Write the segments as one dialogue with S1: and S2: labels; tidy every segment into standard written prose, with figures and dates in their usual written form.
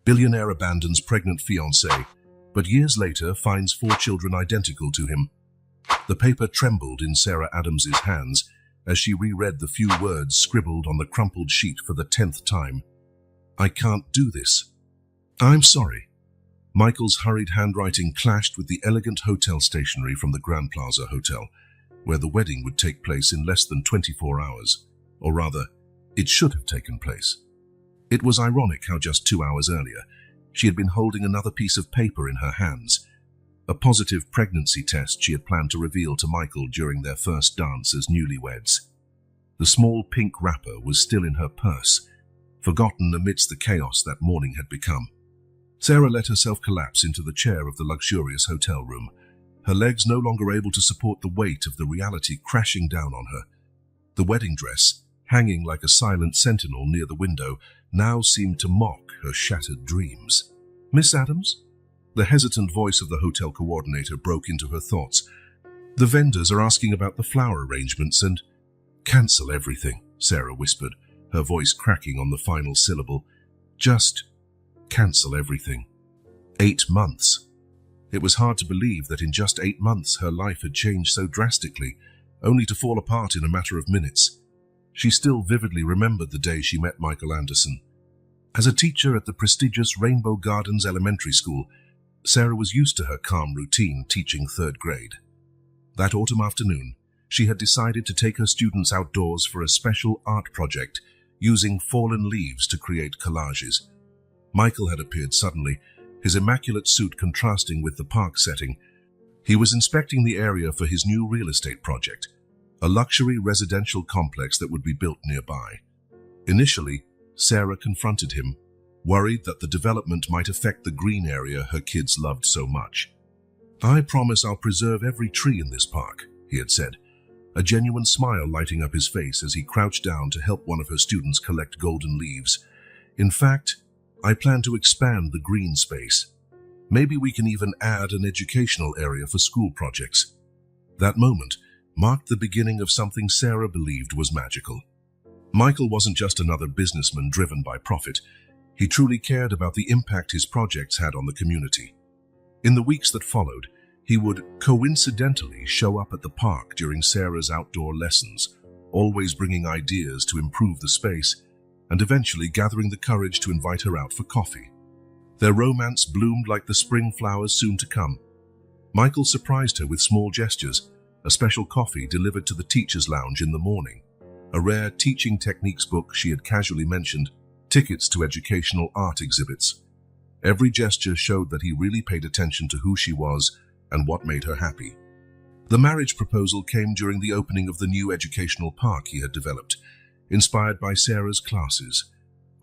S1: Billionaire abandons pregnant fiancée, but years later finds 4 children identical to him. The paper trembled in Sarah Adams's hands as she reread the few words scribbled on the crumpled sheet for the 10th time. "I can't do this. I'm sorry." Michael's hurried handwriting clashed with the elegant hotel stationery from the Grand Plaza Hotel, where the wedding would take place in less than 24 hours. Or rather, it should have taken place. It was ironic how just 2 hours earlier, she had been holding another piece of paper in her hands, a positive pregnancy test she had planned to reveal to Michael during their first dance as newlyweds. The small pink wrapper was still in her purse, forgotten amidst the chaos that morning had become. Sarah let herself collapse into the chair of the luxurious hotel room, her legs no longer able to support the weight of the reality crashing down on her. The wedding dress, hanging like a silent sentinel near the window, now seemed to mock her shattered dreams. "Miss Adams?" The hesitant voice of the hotel coordinator broke into her thoughts. "The vendors are asking about the flower arrangements and—" "Cancel everything," Sarah whispered, her voice cracking on the final syllable. "Just cancel everything." 8 months. It was hard to believe that in just 8 months her life had changed so drastically, only to fall apart in a matter of minutes. She still vividly remembered the day she met Michael Anderson. As a teacher at the prestigious Rainbow Gardens Elementary School, Sarah was used to her calm routine teaching 3rd grade. That autumn afternoon, she had decided to take her students outdoors for a special art project, using fallen leaves to create collages. Michael had appeared suddenly, his immaculate suit contrasting with the park setting. He was inspecting the area for his new real estate project, a luxury residential complex that would be built nearby. Initially, Sarah confronted him, worried that the development might affect the green area her kids loved so much. "I promise I'll preserve every tree in this park," he had said, a genuine smile lighting up his face as he crouched down to help one of her students collect golden leaves. "In fact, I plan to expand the green space. Maybe we can even add an educational area for school projects." That moment marked the beginning of something Sarah believed was magical. Michael wasn't just another businessman driven by profit. He truly cared about the impact his projects had on the community. In the weeks that followed, he would coincidentally show up at the park during Sarah's outdoor lessons, always bringing ideas to improve the space, and eventually gathering the courage to invite her out for coffee. Their romance bloomed like the spring flowers soon to come. Michael surprised her with small gestures, a special coffee delivered to the teacher's lounge in the morning, a rare teaching techniques book she had casually mentioned, tickets to educational art exhibits. Every gesture showed that he really paid attention to who she was and what made her happy. The marriage proposal came during the opening of the new educational park he had developed, inspired by Sarah's classes.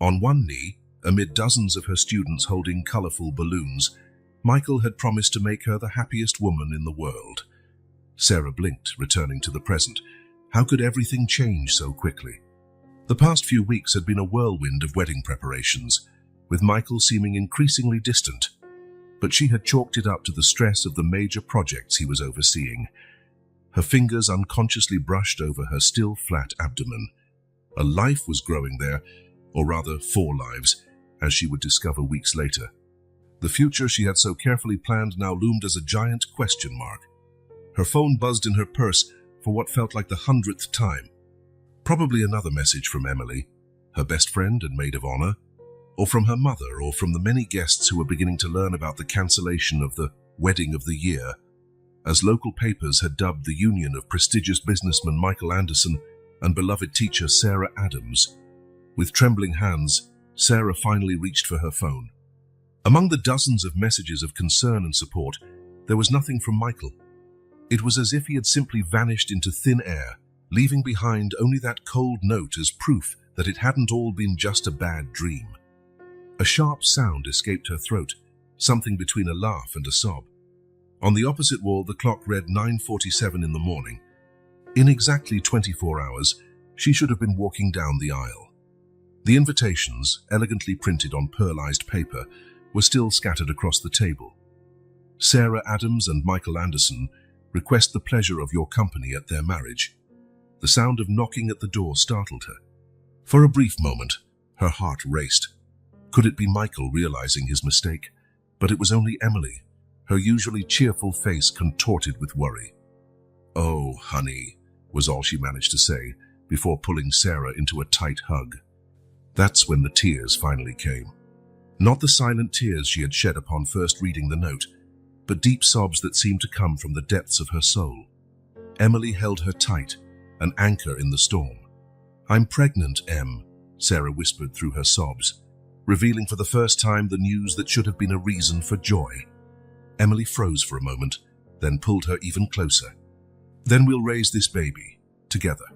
S1: On one knee, amid dozens of her students holding colorful balloons, Michael had promised to make her the happiest woman in the world. Sarah blinked, returning to the present. How could everything change so quickly? The past few weeks had been a whirlwind of wedding preparations, with Michael seeming increasingly distant, but she had chalked it up to the stress of the major projects he was overseeing. Her fingers unconsciously brushed over her still flat abdomen. A life was growing there, or rather 4 lives, as she would discover weeks later. The future she had so carefully planned now loomed as a giant question mark. Her phone buzzed in her purse for what felt like the 100th time. Probably another message from Emily, her best friend and maid of honor, or from her mother, or from the many guests who were beginning to learn about the cancellation of the wedding of the year, as local papers had dubbed the union of prestigious businessman Michael Anderson and beloved teacher Sarah Adams. With trembling hands, Sarah finally reached for her phone. Among the dozens of messages of concern and support, there was nothing from Michael. It was as if he had simply vanished into thin air, leaving behind only that cold note as proof that it hadn't all been just a bad dream. A sharp sound escaped her throat, something between a laugh and a sob. On the opposite wall, the clock read 9:47 in the morning. In exactly 24 hours, she should have been walking down the aisle. The invitations, elegantly printed on pearlized paper, were still scattered across the table. Sarah Adams and Michael Anderson request the pleasure of your company at their marriage. The sound of knocking at the door startled her. For a brief moment, her heart raced. Could it be Michael realizing his mistake? But it was only Emily, her usually cheerful face contorted with worry. "Oh, honey," was all she managed to say before pulling Sarah into a tight hug. That's when the tears finally came. Not the silent tears she had shed upon first reading the note, but deep sobs that seemed to come from the depths of her soul. Emily held her tight, an anchor in the storm. "I'm pregnant, Em," Sarah whispered through her sobs, revealing for the first time the news that should have been a reason for joy. Emily froze for a moment, then pulled her even closer. "Then we'll raise this baby, together.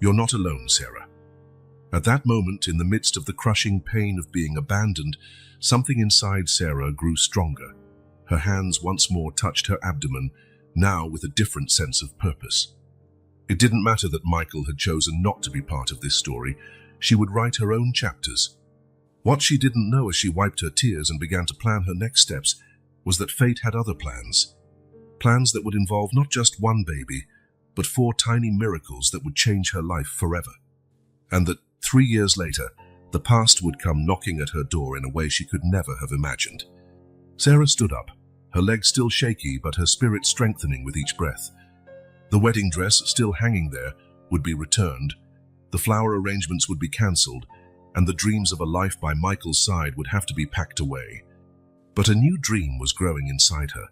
S1: You're not alone, Sarah." At that moment, in the midst of the crushing pain of being abandoned, something inside Sarah grew stronger. Her hands once more touched her abdomen, now with a different sense of purpose. It didn't matter that Michael had chosen not to be part of this story. She would write her own chapters. What she didn't know as she wiped her tears and began to plan her next steps was that fate had other plans. Plans that would involve not just one baby, but 4 tiny miracles that would change her life forever. And that 3 years later, the past would come knocking at her door in a way she could never have imagined. Sarah stood up, her legs still shaky but her spirit strengthening with each breath. The wedding dress, still hanging there, would be returned, the flower arrangements would be cancelled, and the dreams of a life by Michael's side would have to be packed away. But a new dream was growing inside her,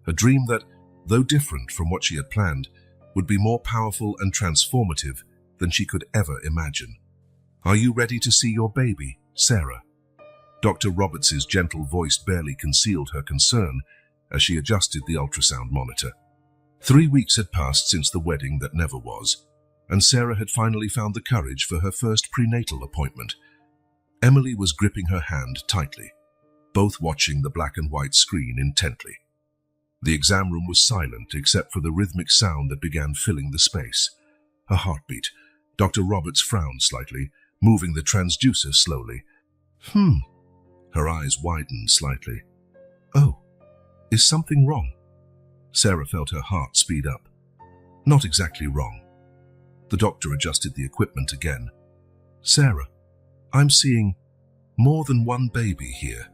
S1: a dream that, though different from what she had planned, would be more powerful and transformative than she could ever imagine. "Are you ready to see your baby, Sarah?" Dr. Roberts' gentle voice barely concealed her concern as she adjusted the ultrasound monitor. 3 weeks had passed since the wedding that never was, and Sarah had finally found the courage for her first prenatal appointment. Emily was gripping her hand tightly, both watching the black and white screen intently. The exam room was silent except for the rhythmic sound that began filling the space. A heartbeat. Dr. Roberts frowned slightly, moving the transducer slowly. Her eyes widened slightly. "Oh, is something wrong?" Sarah felt her heart speed up. "Not exactly wrong." The doctor adjusted the equipment again. "Sarah, I'm seeing more than one baby here."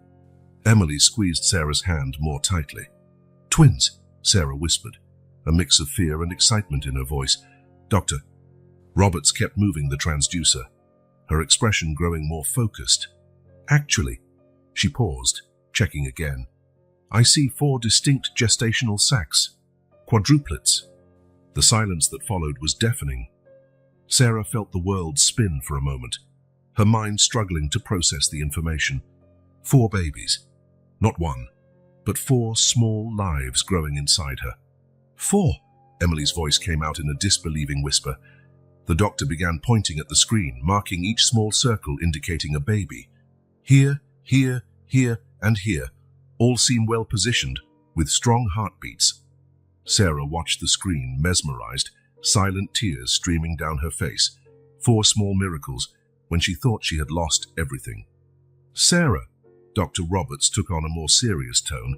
S1: Emily squeezed Sarah's hand more tightly. "Twins," Sarah whispered, a mix of fear and excitement in her voice. "Doctor." Roberts kept moving the transducer, her expression growing more focused. "Actually," she paused, checking again. "I see 4 distinct gestational sacs, quadruplets." The silence that followed was deafening. Sarah felt the world spin for a moment, her mind struggling to process the information. 4 babies, not one, but 4 small lives growing inside her. 4, Emily's voice came out in a disbelieving whisper. The doctor began pointing at the screen, marking each small circle indicating a baby. Here, here, here, and here, all seem well positioned, with strong heartbeats. Sarah watched the screen, mesmerized, silent tears streaming down her face. 4 small miracles, when she thought she had lost everything. "Sarah," Dr. Roberts took on a more serious tone,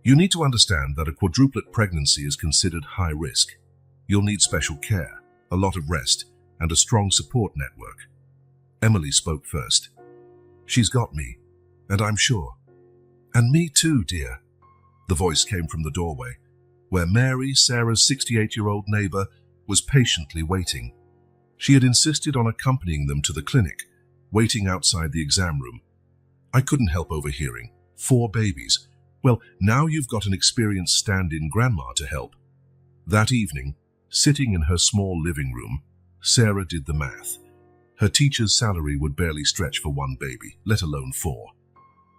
S1: "you need to understand that a quadruplet pregnancy is considered high risk. You'll need special care, a lot of rest, and a strong support network." Emily spoke first. "She's got me, and I'm sure." "And me too, dear." The voice came from the doorway, where Mary, Sarah's 68-year-old neighbor, was patiently waiting. She had insisted on accompanying them to the clinic, waiting outside the exam room. "I couldn't help overhearing. 4 babies. Well, now you've got an experienced stand-in grandma to help." That evening, sitting in her small living room, Sarah did the math. Her teacher's salary would barely stretch for 1 baby, let alone 4.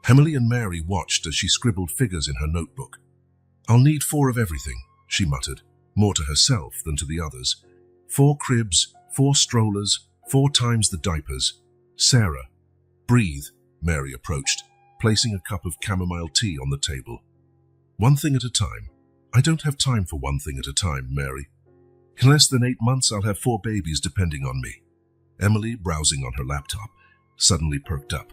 S1: Emily and Mary watched as she scribbled figures in her notebook. "I'll need 4 of everything," she muttered, more to herself than to the others. 4 cribs, 4 strollers, 4 times the diapers. "Sarah, breathe," Mary approached, placing a cup of chamomile tea on the table. "One thing at a time." "I don't have time for one thing at a time, Mary. In less than 8 months, I'll have 4 babies depending on me." Emily, browsing on her laptop, suddenly perked up.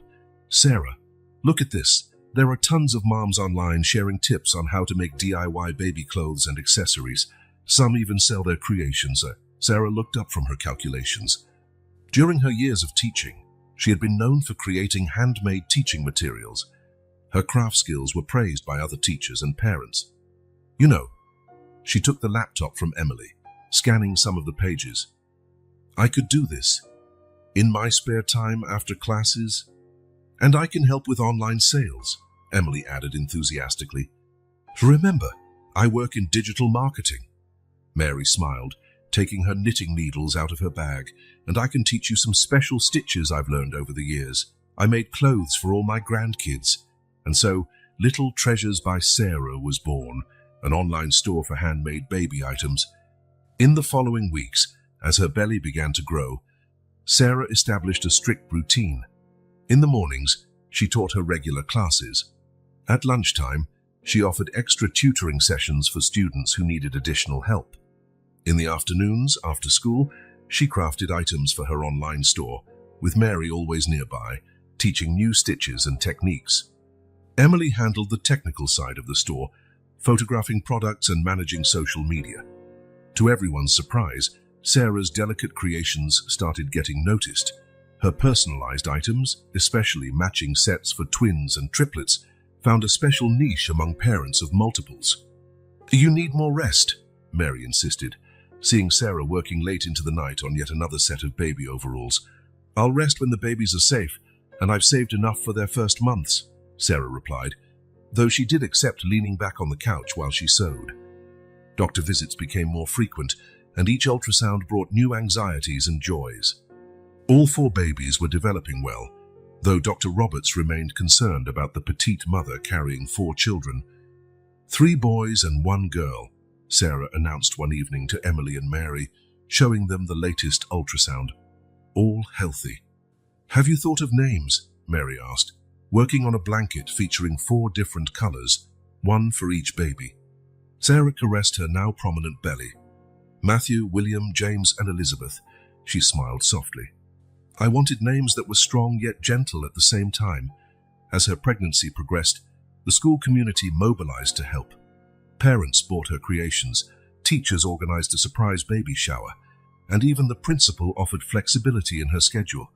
S1: "Sarah, look at this. There are tons of moms online sharing tips on how to make DIY baby clothes and accessories. Some even sell their creations." Sarah looked up from her calculations. During her years of teaching, She had been known for creating handmade teaching materials. Her craft skills were praised by other teachers and parents. You know, she took the laptop from Emily, scanning some of the pages. I could do this in my spare time after classes, and I can help with online sales, Emily added enthusiastically. Remember, I work in digital marketing. Mary smiled, taking her knitting needles out of her bag, and I can teach you some special stitches I've learned over the years. I made clothes for all my grandkids. And so, Little Treasures by Sarah was born, an online store for handmade baby items. In the following weeks, as her belly began to grow, Sarah established a strict routine. In the mornings, she taught her regular classes. At lunchtime, she offered extra tutoring sessions for students who needed additional help. In the afternoons, after school, she crafted items for her online store, with Mary always nearby, teaching new stitches and techniques. Emily handled the technical side of the store, photographing products and managing social media. To everyone's surprise, Sarah's delicate creations started getting noticed. Her personalized items, especially matching sets for twins and triplets, found a special niche among parents of multiples. You need more rest, Mary insisted, seeing Sarah working late into the night on yet another set of baby overalls. I'll rest when the babies are safe, and I've saved enough for their first months, Sarah replied, though she did accept leaning back on the couch while she sewed. Doctor visits became more frequent, and each ultrasound brought new anxieties and joys. All 4 babies were developing well, though Dr. Roberts remained concerned about the petite mother carrying 4 children. 3 boys and 1 girl, Sarah announced one evening to Emily and Mary, showing them the latest ultrasound. All healthy. Have you thought of names? Mary asked, working on a blanket featuring 4 different colors, 1 for each baby. Sarah caressed her now prominent belly. Matthew, William, James, and Elizabeth. She smiled softly. I wanted names that were strong yet gentle at the same time. As her pregnancy progressed, the school community mobilized to help. Parents bought her creations, teachers organized a surprise baby shower, and even the principal offered flexibility in her schedule.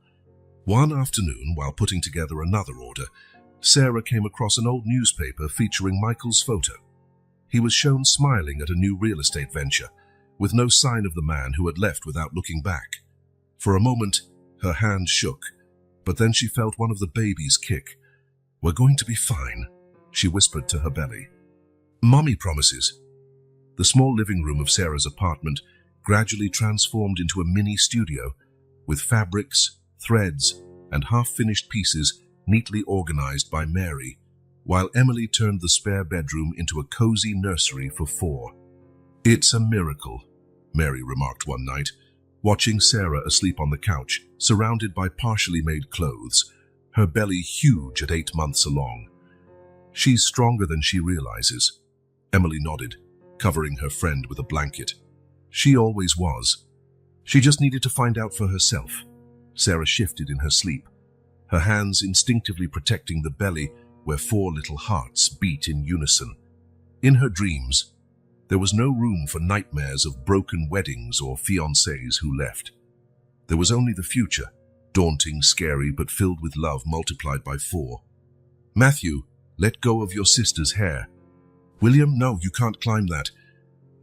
S1: One afternoon, while putting together another order, Sarah came across an old newspaper featuring Michael's photo. He was shown smiling at a new real estate venture, with no sign of the man who had left without looking back. For a moment, her hand shook, but then she felt one of the babies kick. We're going to be fine, she whispered to her belly. Mommy promises. The small living room of Sarah's apartment gradually transformed into a mini studio, with fabrics, threads, and half-finished pieces neatly organized by Mary, while Emily turned the spare bedroom into a cozy nursery for 4. It's a miracle, Mary remarked one night, watching Sarah asleep on the couch, surrounded by partially made clothes, her belly huge at 8 months along. She's stronger than she realizes. Emily nodded, covering her friend with a blanket. She always was. She just needed to find out for herself. Sarah shifted in her sleep, her hands instinctively protecting the belly where 4 little hearts beat in unison. In her dreams, there was no room for nightmares of broken weddings or fiancés who left. There was only the future, daunting, scary, but filled with love multiplied by 4. Matthew, let go of your sister's hair. William, no, you can't climb that.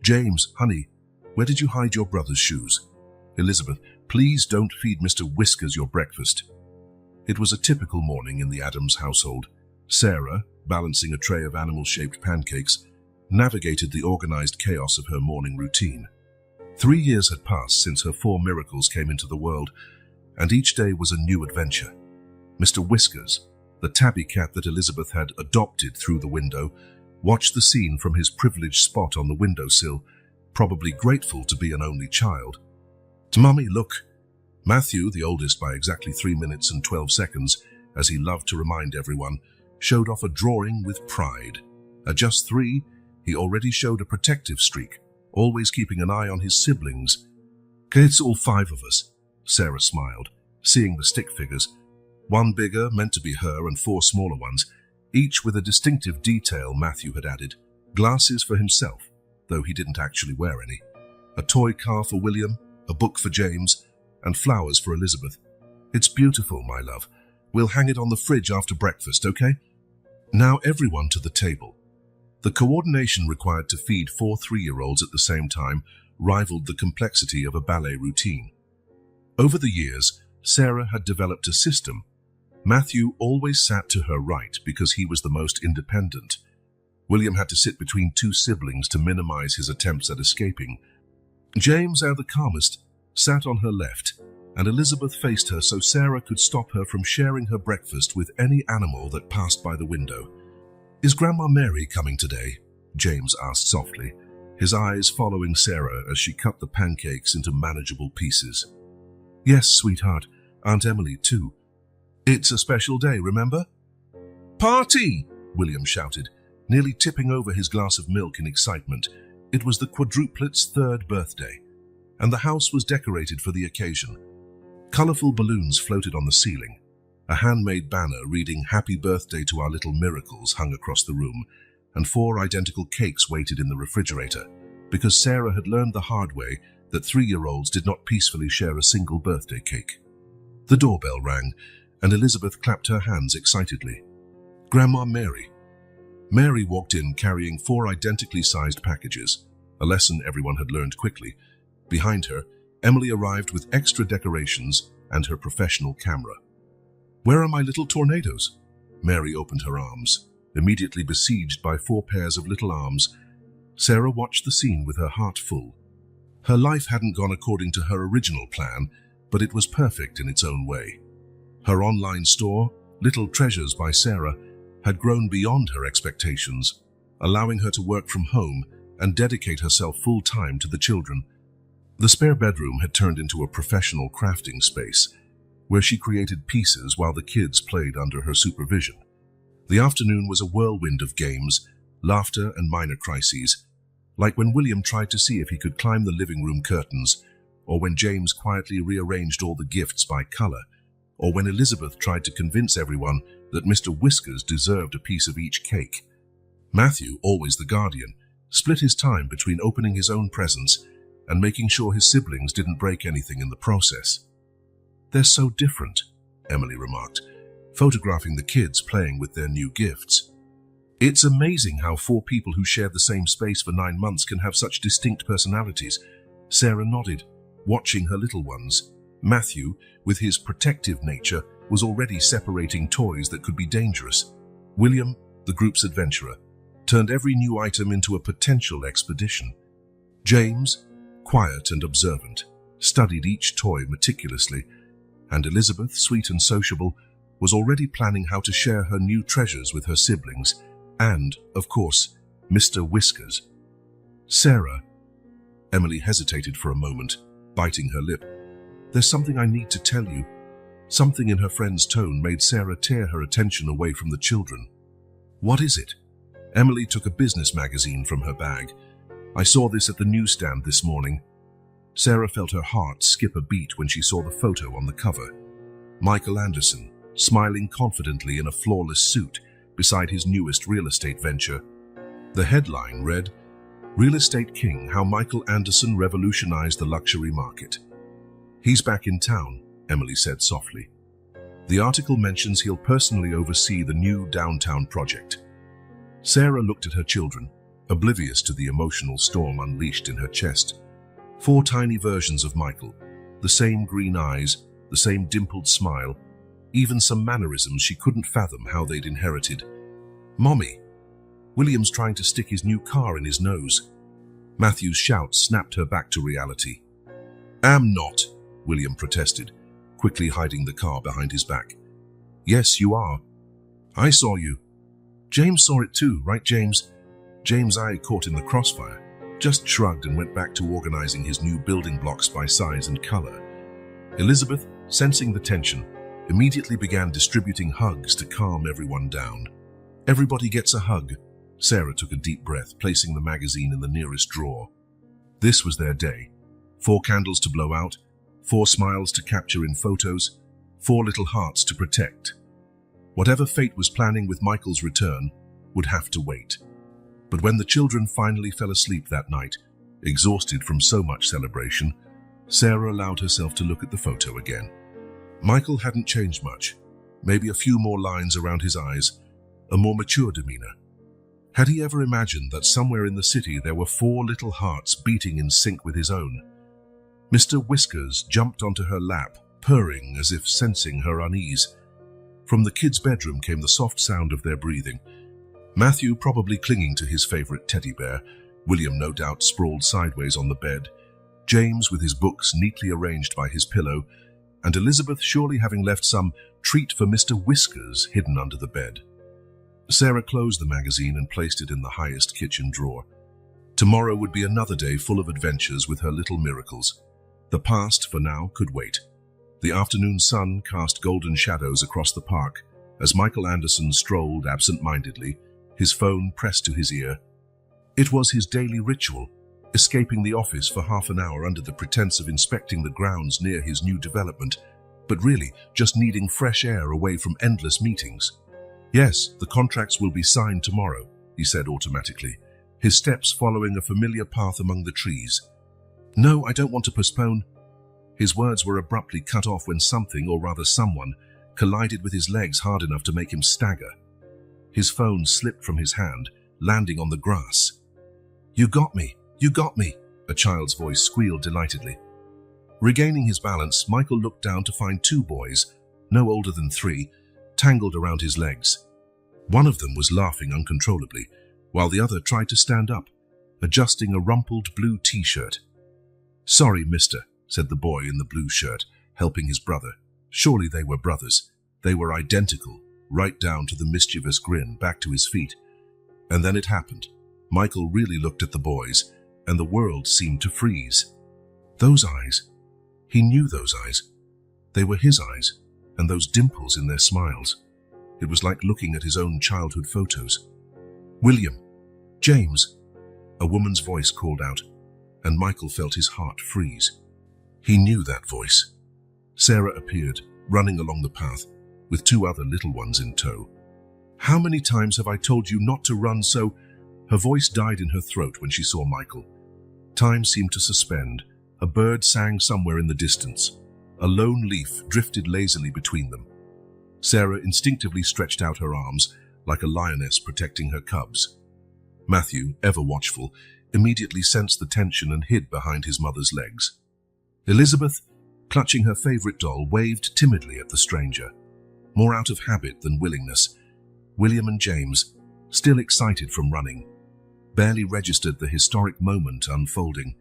S1: James, honey, where did you hide your brother's shoes? Elizabeth, please don't feed Mr. Whiskers your breakfast. It was a typical morning in the Adams household. Sarah, balancing a tray of animal-shaped pancakes, navigated the organized chaos of her morning routine. 3 years had passed since her 4 miracles came into the world, and each day was a new adventure. Mr. Whiskers, the tabby cat that Elizabeth had adopted through the window, watched the scene from his privileged spot on the windowsill, probably grateful to be an only child. Mummy, look. Matthew, the oldest by exactly 3 minutes and 12 seconds, as he loved to remind everyone, showed off a drawing with pride. At just 3, he already showed a protective streak, always keeping an eye on his siblings. It's all 5 of us, Sarah smiled, seeing the stick figures. 1 bigger, meant to be her, and 4 smaller ones, each with a distinctive detail Matthew had added. Glasses for himself, though he didn't actually wear any. A toy car for William, a book for James, and flowers for Elizabeth. It's beautiful, my love. We'll hang it on the fridge after breakfast, okay? Now everyone to the table. The coordination required to feed 4 3-year-olds at the same time rivaled the complexity of a ballet routine. Over the years, Sarah had developed a system. Matthew always sat to her right because he was the most independent. William had to sit between 2 siblings to minimize his attempts at escaping. James, the calmest, sat on her left, and Elizabeth faced her so Sarah could stop her from sharing her breakfast with any animal that passed by the window. "Is Grandma Mary coming today?" James asked softly, his eyes following Sarah as she cut the pancakes into manageable pieces. "Yes, sweetheart. Aunt Emily, too. It's a special day, remember?" "Party!" William shouted, nearly tipping over his glass of milk in excitement. It was the quadruplet's 3rd birthday, and the house was decorated for the occasion. Colorful balloons floated on the ceiling. A handmade banner reading "Happy Birthday to our little miracles" hung across the room, and 4 identical cakes waited in the refrigerator, because Sarah had learned the hard way that 3-year-olds did not peacefully share a single birthday cake. The doorbell rang, and Elizabeth clapped her hands excitedly. "Grandma Mary." Mary walked in carrying 4 identically sized packages, a lesson everyone had learned quickly. Behind her, Emily arrived with extra decorations and her professional camera. "Where are my little tornadoes?" Mary opened her arms, immediately besieged by 4 pairs of little arms. Sarah watched the scene with her heart full. Her life hadn't gone according to her original plan, but it was perfect in its own way. Her online store, Little Treasures by Sarah, had grown beyond her expectations, allowing her to work from home and dedicate herself full-time to the children. The spare bedroom had turned into a professional crafting space, where she created pieces while the kids played under her supervision. The afternoon was a whirlwind of games, laughter, and minor crises, like when William tried to see if he could climb the living room curtains, or when James quietly rearranged all the gifts by color, or when Elizabeth tried to convince everyone that Mr. Whiskers deserved a piece of each cake. Matthew, always the guardian, split his time between opening his own presents and making sure his siblings didn't break anything in the process. "They're so different," Emily remarked, photographing the kids playing with their new gifts. "It's amazing how 4 people who shared the same space for 9 months can have such distinct personalities." Sarah nodded, watching her little ones. Matthew, with his protective nature, was already separating toys that could be dangerous. William, the group's adventurer, turned every new item into a potential expedition. James, quiet and observant, studied each toy meticulously, and Elizabeth, sweet and sociable, was already planning how to share her new treasures with her siblings, and, of course, Mr. Whiskers. "Sarah," Emily hesitated for a moment, biting her lip. "There's something I need to tell you." Something in her friend's tone made Sarah tear her attention away from the children. "What is it?" Emily took a business magazine from her bag. "I saw this at the newsstand this morning." Sarah felt her heart skip a beat when she saw the photo on the cover. Michael Anderson, smiling confidently in a flawless suit beside his newest real estate venture. The headline read, "Real Estate King: How Michael Anderson Revolutionized the Luxury Market." "He's back in town," Emily said softly. The article mentions he'll personally oversee the new downtown project. Sarah looked at her children, oblivious to the emotional storm unleashed in her chest. 4 tiny versions of Michael, the same green eyes, the same dimpled smile, even some mannerisms she couldn't fathom how they'd inherited. "Mommy!" William's trying to stick his new car in his nose. Matthew's shout snapped her back to reality. "Am not," William protested, quickly hiding the car behind his back. "Yes, you are. I saw you." "James saw it too, right, James?" James' eye caught in the crossfire, just shrugged and went back to organizing his new building blocks by size and color. Elizabeth, sensing the tension, immediately began distributing hugs to calm everyone down. "Everybody gets a hug." Sarah took a deep breath, placing the magazine in the nearest drawer. This was their day. 4 candles to blow out, 4 smiles to capture in photos, 4 little hearts to protect. Whatever fate was planning with Michael's return would have to wait. But when the children finally fell asleep that night, exhausted from so much celebration, Sarah allowed herself to look at the photo again. Michael hadn't changed much, maybe a few more lines around his eyes, a more mature demeanor. Had he ever imagined that somewhere in the city there were 4 little hearts beating in sync with his own? Mr. Whiskers jumped onto her lap, purring as if sensing her unease. From the kids' bedroom came the soft sound of their breathing. Matthew probably clinging to his favorite teddy bear, William no doubt sprawled sideways on the bed, James with his books neatly arranged by his pillow, and Elizabeth surely having left some treat for Mr. Whiskers hidden under the bed. Sarah closed the magazine and placed it in the highest kitchen drawer. Tomorrow would be another day full of adventures with her little miracles. The past, for now, could wait. The afternoon sun cast golden shadows across the park as Michael Anderson strolled absent-mindedly, his phone pressed to his ear. It was his daily ritual, escaping the office for half an hour under the pretense of inspecting the grounds near his new development, but really just needing fresh air away from endless meetings. Yes, the contracts will be signed tomorrow, he said automatically, his steps following a familiar path among the trees. No, I don't want to postpone. His words were abruptly cut off when something, or rather someone, collided with his legs hard enough to make him stagger. His phone slipped from his hand, landing on the grass. "You got me! You got me!" a child's voice squealed delightedly. Regaining his balance, Michael looked down to find 2 boys, no older than 3, tangled around his legs. One of them was laughing uncontrollably, while the other tried to stand up, adjusting a rumpled blue t-shirt. "Sorry, mister," said the boy in the blue shirt, helping his brother. Surely they were brothers. They were identical, right down to the mischievous grin back to his feet. And then it happened. Michael really looked at the boys, and the world seemed to freeze. Those eyes. He knew those eyes. They were his eyes, and those dimples in their smiles. It was like looking at his own childhood photos. "William! James!" A woman's voice called out, and Michael felt his heart freeze. He knew that voice. Sarah appeared, running along the path, with 2 other little ones in tow. "How many times have I told you not to run so—" Her voice died in her throat when she saw Michael. Time seemed to suspend. A bird sang somewhere in the distance. A lone leaf drifted lazily between them. Sarah instinctively stretched out her arms, like a lioness protecting her cubs. Matthew, ever watchful, immediately sensed the tension and hid behind his mother's legs. Elizabeth, clutching her favorite doll, waved timidly at the stranger, more out of habit than willingness. William and James, still excited from running, barely registered the historic moment unfolding.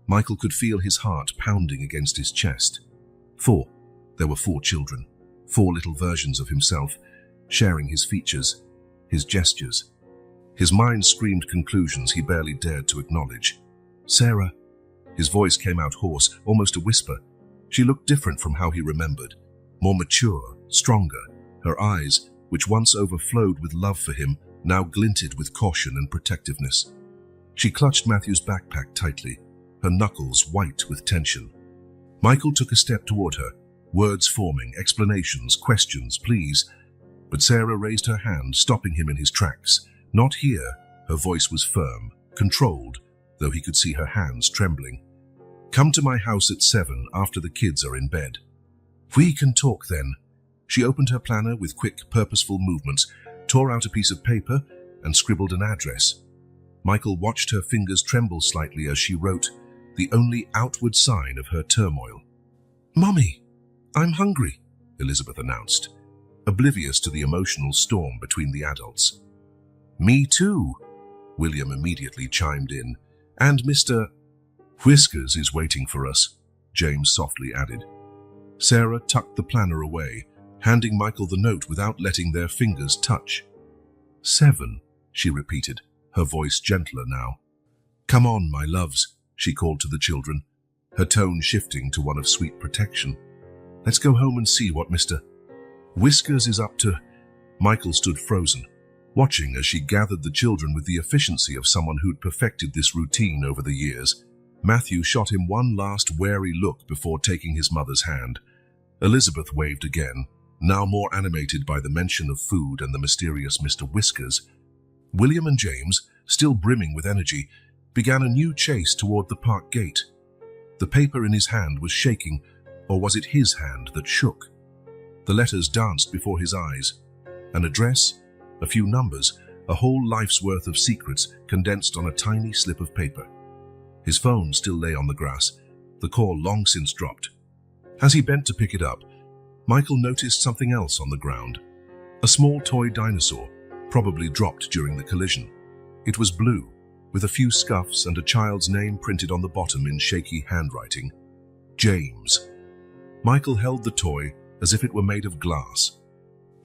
S1: Michael could feel his heart pounding against his chest. 4. There were 4 children, 4 little versions of himself, sharing his features, his gestures. His mind screamed conclusions he barely dared to acknowledge. "Sarah." His voice came out hoarse, almost a whisper. She looked different from how he remembered. More mature, stronger. Her eyes, which once overflowed with love for him, now glinted with caution and protectiveness. She clutched Matthew's backpack tightly, her knuckles white with tension. Michael took a step toward her, words forming, explanations, questions, pleas. But Sarah raised her hand, stopping him in his tracks. "Not here." Her voice was firm, controlled, though he could see her hands trembling. "Come to my house at 7 after the kids are in bed. We can talk then." She opened her planner with quick, purposeful movements, tore out a piece of paper, and scribbled an address. Michael watched her fingers tremble slightly as she wrote, the only outward sign of her turmoil. "Mommy, I'm hungry," Elizabeth announced, oblivious to the emotional storm between the adults. "Me too," William immediately chimed in. "And Mr. Whiskers is waiting for us," James softly added. Sarah tucked the planner away, handing Michael the note without letting their fingers touch. 7, she repeated, her voice gentler now. "Come on, my loves," she called to the children, her tone shifting to one of sweet protection. "Let's go home and see what Mr. Whiskers is up to." Michael stood frozen, watching as she gathered the children with the efficiency of someone who'd perfected this routine over the years. Matthew shot him one last wary look before taking his mother's hand. Elizabeth waved again, now more animated by the mention of food and the mysterious Mr. Whiskers. William and James, still brimming with energy, began a new chase toward the park gate. The paper in his hand was shaking, Or was it his hand that shook? The letters danced before his eyes. An address, a few numbers, a whole life's worth of secrets condensed on a tiny slip of paper. His phone still lay on the grass, the call long since dropped. As he bent to pick it up, Michael noticed something else on the ground. A small toy dinosaur, probably dropped during the collision. It was blue, with a few scuffs and a child's name printed on the bottom in shaky handwriting. James. Michael held the toy as if it were made of glass.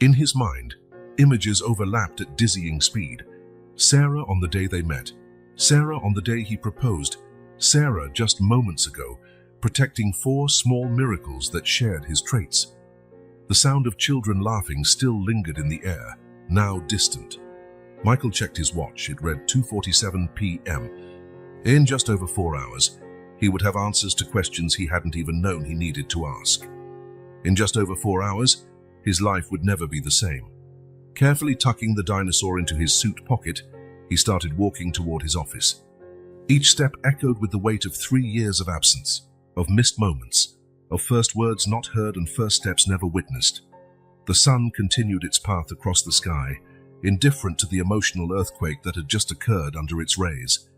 S1: In his mind, images overlapped at dizzying speed. Sarah on the day they met. Sarah on the day he proposed. Sarah just moments ago, protecting 4 small miracles that shared his traits. The sound of children laughing still lingered in the air, now distant. Michael checked his watch. It read 2:47 p.m. In just over 4 hours, he would have answers to questions he hadn't even known he needed to ask. In just over 4 hours, his life would never be the same. Carefully tucking the dinosaur into his suit pocket, he started walking toward his office. Each step echoed with the weight of 3 years of absence, of missed moments, of first words not heard and first steps never witnessed. The sun continued its path across the sky, indifferent to the emotional earthquake that had just occurred under its rays.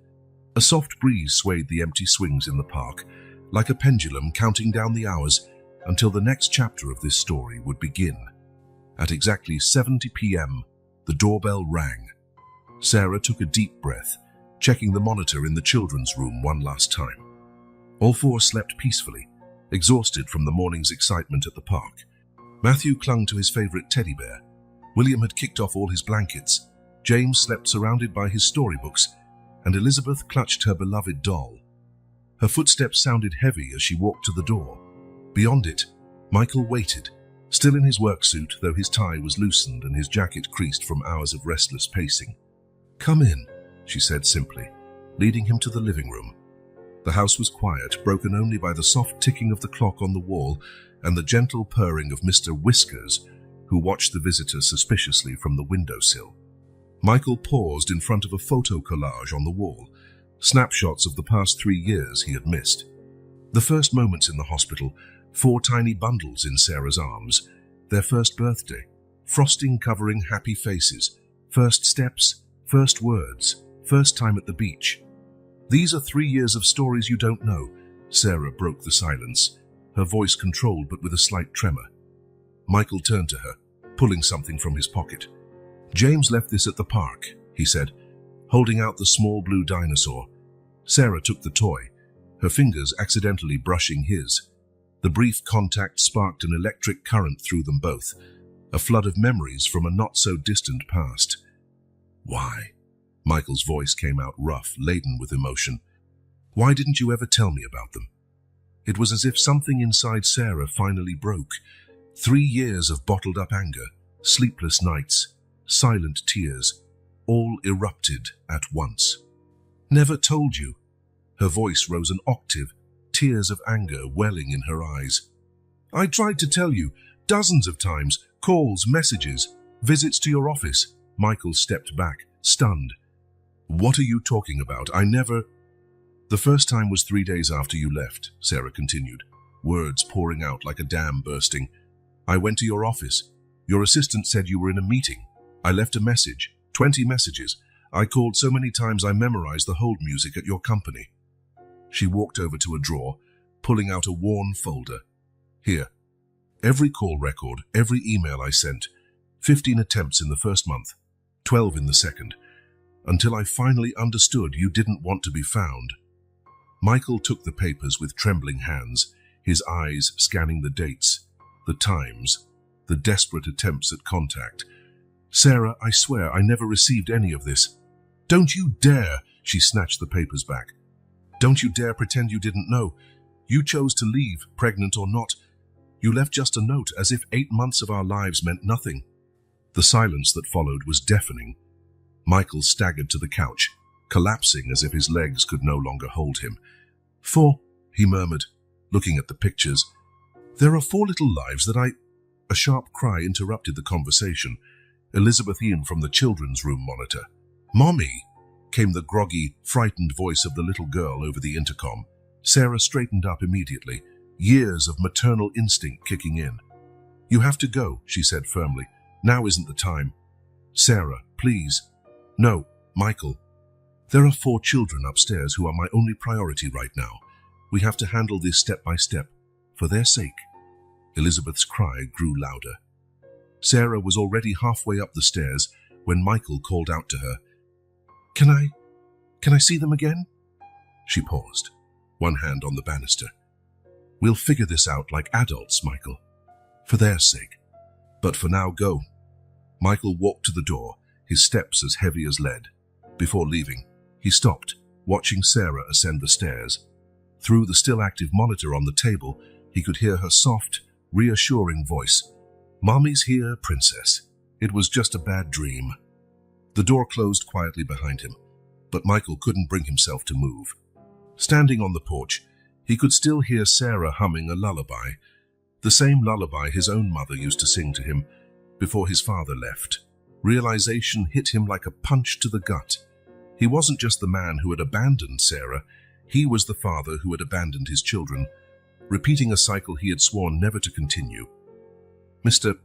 S1: A soft breeze swayed the empty swings in the park, like a pendulum counting down the hours until the next chapter of this story would begin. At exactly 7:00 p.m., the doorbell rang. Sarah took a deep breath, checking the monitor in the children's room one last time. All 4 slept peacefully, exhausted from the morning's excitement at the park. Matthew clung to his favorite teddy bear. William had kicked off all his blankets. James slept surrounded by his storybooks, and Elizabeth clutched her beloved doll. Her footsteps sounded heavy as she walked to the door. Beyond it, Michael waited, still in his work suit, though his tie was loosened and his jacket creased from hours of restless pacing. "Come in," she said simply, leading him to the living room. The house was quiet, broken only by the soft ticking of the clock on the wall and the gentle purring of Mr. Whiskers, who watched the visitor suspiciously from the windowsill. Michael paused in front of a photo collage on the wall, snapshots of the past 3 years he had missed. The first moments in the hospital, 4 tiny bundles in Sarah's arms, their first birthday, frosting covering happy faces, first steps, first words, first time at the beach. "These are 3 years of stories you don't know," Sarah broke the silence, her voice controlled but with a slight tremor. Michael turned to her, pulling something from his pocket. "James left this at the park," he said, holding out the small blue dinosaur. Sarah took the toy, her fingers accidentally brushing his. The brief contact sparked an electric current through them both, a flood of memories from a not-so-distant past. "Why?" Michael's voice came out rough, laden with emotion. "Why didn't you ever tell me about them?" It was as if something inside Sarah finally broke. 3 years of bottled-up anger, sleepless nights, silent tears, all erupted at once. "Never told you." Her voice rose an octave, tears of anger welling in her eyes. "I tried to tell you, dozens of times, calls, messages, visits to your office." Michael stepped back, stunned. "What are you talking about? I never—" "The first time was 3 days after you left," Sarah continued, words pouring out like a dam bursting. "I went to your office. Your assistant said you were in a meeting. I left a message, 20 messages. I called so many times I memorized the hold music at your company." She walked over to a drawer, pulling out a worn folder. "Here. Every call record, every email I sent. 15 attempts in the first month, 12 in the second, until I finally understood you didn't want to be found." Michael took the papers with trembling hands, his eyes scanning the dates, the times, the desperate attempts at contact. "Sarah, I swear I never received any of this." "Don't you dare!" She snatched the papers back. "Don't you dare pretend you didn't know. You chose to leave, pregnant or not. You left just a note, as if 8 months of our lives meant nothing." The silence that followed was deafening. Michael staggered to the couch, collapsing as if his legs could no longer hold him. "4," he murmured, looking at the pictures. "There are 4 little lives that I—" A sharp cry interrupted the conversation. Elizabeth Ian from the children's room monitor. "Mommy!" came the groggy, frightened voice of the little girl over the intercom. Sarah straightened up immediately, years of maternal instinct kicking in. "You have to go," she said firmly. "Now isn't the time." "Sarah, please." "No, Michael. There are 4 children upstairs who are my only priority right now. We have to handle this step by step, for their sake." Elizabeth's cry grew louder. Sarah was already halfway up the stairs when Michael called out to her. Can I see them again?" She paused, one hand on the banister. "We'll figure this out like adults, Michael. For their sake. But for now, go." Michael walked to the door, his steps as heavy as lead. Before leaving, he stopped, watching Sarah ascend the stairs. Through the still active monitor on the table, he could hear her soft, reassuring voice. "Mommy's here, princess. It was just a bad dream." The door closed quietly behind him, but Michael couldn't bring himself to move. Standing on the porch, he could still hear Sarah humming a lullaby, the same lullaby his own mother used to sing to him before his father left. Realization hit him like a punch to the gut. He wasn't just the man who had abandoned Sarah, he was the father who had abandoned his children, repeating a cycle he had sworn never to continue. Mr.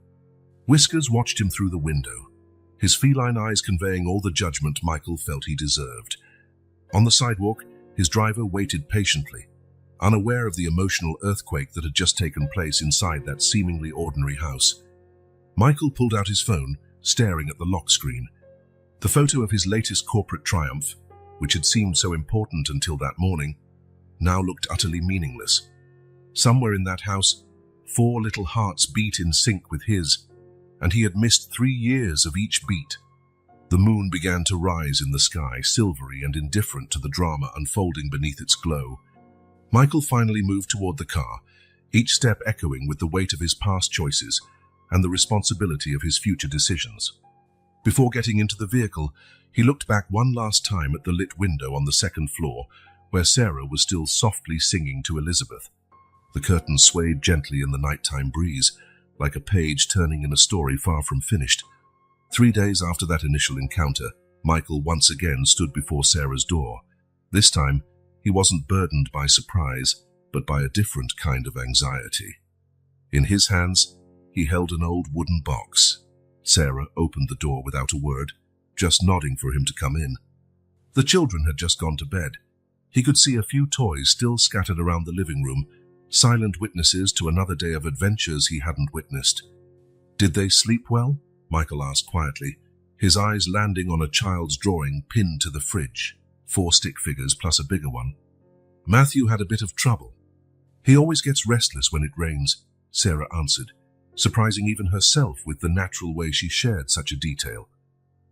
S1: Whiskers watched him through the window, his feline eyes conveying all the judgment Michael felt he deserved. On the sidewalk, his driver waited patiently, unaware of the emotional earthquake that had just taken place inside that seemingly ordinary house. Michael pulled out his phone, staring at the lock screen. The photo of his latest corporate triumph, which had seemed so important until that morning, now looked utterly meaningless. Somewhere in that house, 4 little hearts beat in sync with his, and he had missed 3 years of each beat. The moon began to rise in the sky, silvery and indifferent to the drama unfolding beneath its glow. Michael finally moved toward the car, each step echoing with the weight of his past choices and the responsibility of his future decisions. Before getting into the vehicle, he looked back one last time at the lit window on the 2nd floor, where Sarah was still softly singing to Elizabeth. The curtains swayed gently in the nighttime breeze, like a page turning in a story far from finished. 3 days after that initial encounter, Michael once again stood before Sarah's door. This time, he wasn't burdened by surprise, but by a different kind of anxiety. In his hands, he held an old wooden box. Sarah opened the door without a word, just nodding for him to come in. The children had just gone to bed. He could see a few toys still scattered around the living room, silent witnesses to another day of adventures he hadn't witnessed. "Did they sleep well?" Michael asked quietly, his eyes landing on a child's drawing pinned to the fridge, 4 stick figures plus a bigger one. "Matthew had a bit of trouble. He always gets restless when it rains," Sarah answered, surprising even herself with the natural way she shared such a detail.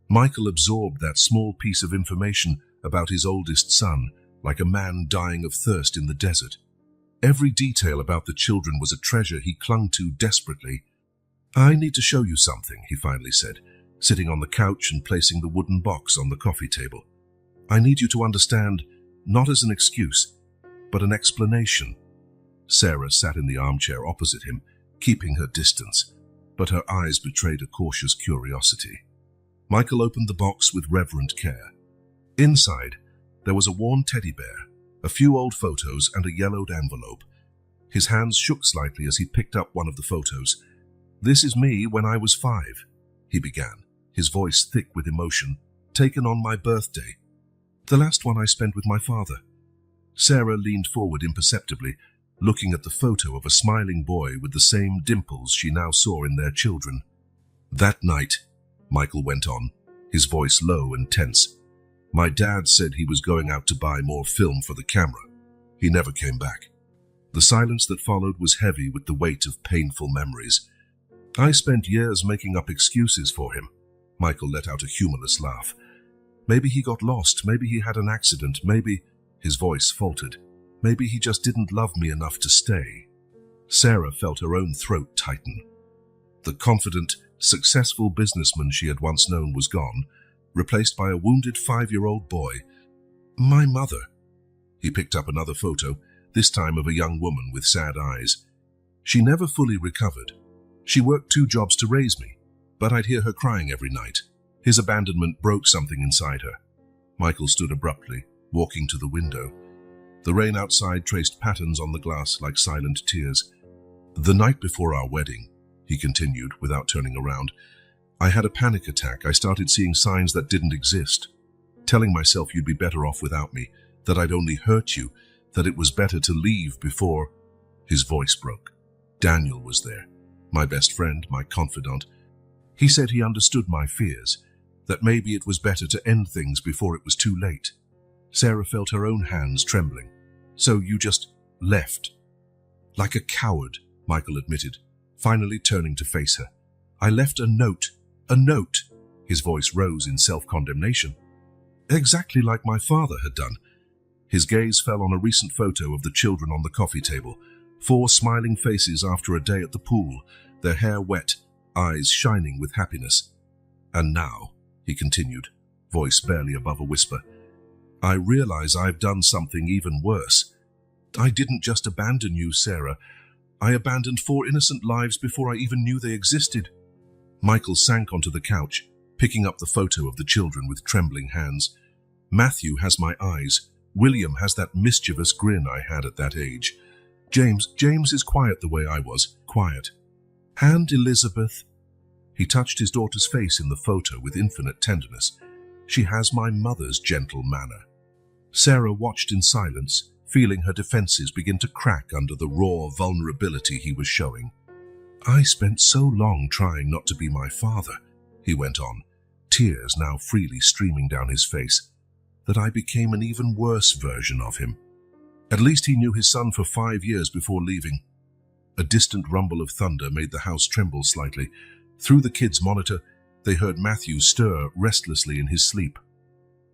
S1: Michael absorbed that small piece of information about his oldest son like a man dying of thirst in the desert. Every detail about the children was a treasure he clung to desperately. "I need to show you something," he finally said, sitting on the couch and placing the wooden box on the coffee table. "I need you to understand, not as an excuse, but an explanation." Sarah sat in the armchair opposite him, keeping her distance, but her eyes betrayed a cautious curiosity. Michael opened the box with reverent care. Inside, there was a worn teddy bear, a few old photos, and a yellowed envelope. His hands shook slightly as he picked up one of the photos. "This is me when I was 5, he began, his voice thick with emotion, "taken on my birthday. The last one I spent with my father." Sarah leaned forward imperceptibly, looking at the photo of a smiling boy with the same dimples she now saw in their children. "That night," Michael went on, his voice low and tense, "my dad said he was going out to buy more film for the camera. He never came back." The silence that followed was heavy with the weight of painful memories. "I spent years making up excuses for him." Michael let out a humorless laugh. "Maybe he got lost, maybe he had an accident, maybe—" His voice faltered. "Maybe he just didn't love me enough to stay." Sarah felt her own throat tighten. The confident, successful businessman she had once known was gone, replaced by a wounded 5-year-old boy. "My mother." He picked up another photo, this time of a young woman with sad eyes. "She never fully recovered. She worked 2 jobs to raise me, but I'd hear her crying every night." His abandonment broke something inside her. Michael stood abruptly, walking to the window. The rain outside traced patterns on the glass like silent tears. "The night before our wedding," he continued without turning around, "I had a panic attack. I started seeing signs that didn't exist, telling myself you'd be better off without me, that I'd only hurt you, that it was better to leave before—" His voice broke. Daniel was there, my best friend, my confidant. He said he understood my fears, that maybe it was better to end things before it was too late. Sarah felt her own hands trembling. "So you just left?" "Like a coward," Michael admitted, finally turning to face her. "I left a note. A note." His voice rose in self-condemnation. "Exactly like my father had done." His gaze fell on a recent photo of the children on the coffee table, 4 smiling faces after a day at the pool, their hair wet, eyes shining with happiness. "And now," he continued, voice barely above a whisper, "I realize I've done something even worse. I didn't just abandon you, Sarah. I abandoned 4 innocent lives before I even knew they existed." Michael sank onto the couch, picking up the photo of the children with trembling hands. "Matthew has my eyes. William has that mischievous grin I had at that age. James is quiet the way I was, quiet. And Elizabeth." He touched his daughter's face in the photo with infinite tenderness. "She has my mother's gentle manner." Sarah watched in silence, feeling her defenses begin to crack under the raw vulnerability he was showing. "I spent so long trying not to be my father," he went on, tears now freely streaming down his face, "that I became an even worse version of him. At least he knew his son for 5 years before leaving." A distant rumble of thunder made the house tremble slightly. Through the kids' monitor, they heard Matthew stir restlessly in his sleep.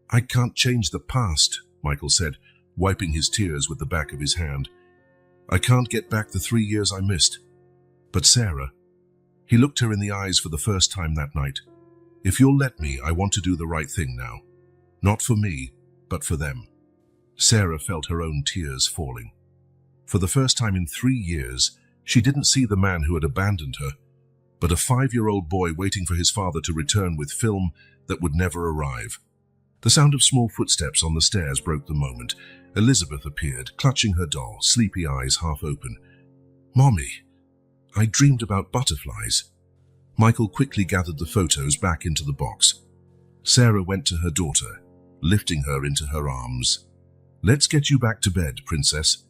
S1: "I can't change the past," Michael said, wiping his tears with the back of his hand. "I can't get back the 3 years I missed. But Sarah," he looked her in the eyes for the first time that night, "if you'll let me, I want to do the right thing now. Not for me, but for them." Sarah felt her own tears falling. For the first time in 3 years, she didn't see the man who had abandoned her, but a 5-year-old boy waiting for his father to return with film that would never arrive. The sound of small footsteps on the stairs broke the moment. Elizabeth appeared, clutching her doll, sleepy eyes half open. "Mommy, I dreamed about butterflies." Michael quickly gathered the photos back into the box. Sarah went to her daughter, lifting her into her arms. "Let's get you back to bed, princess.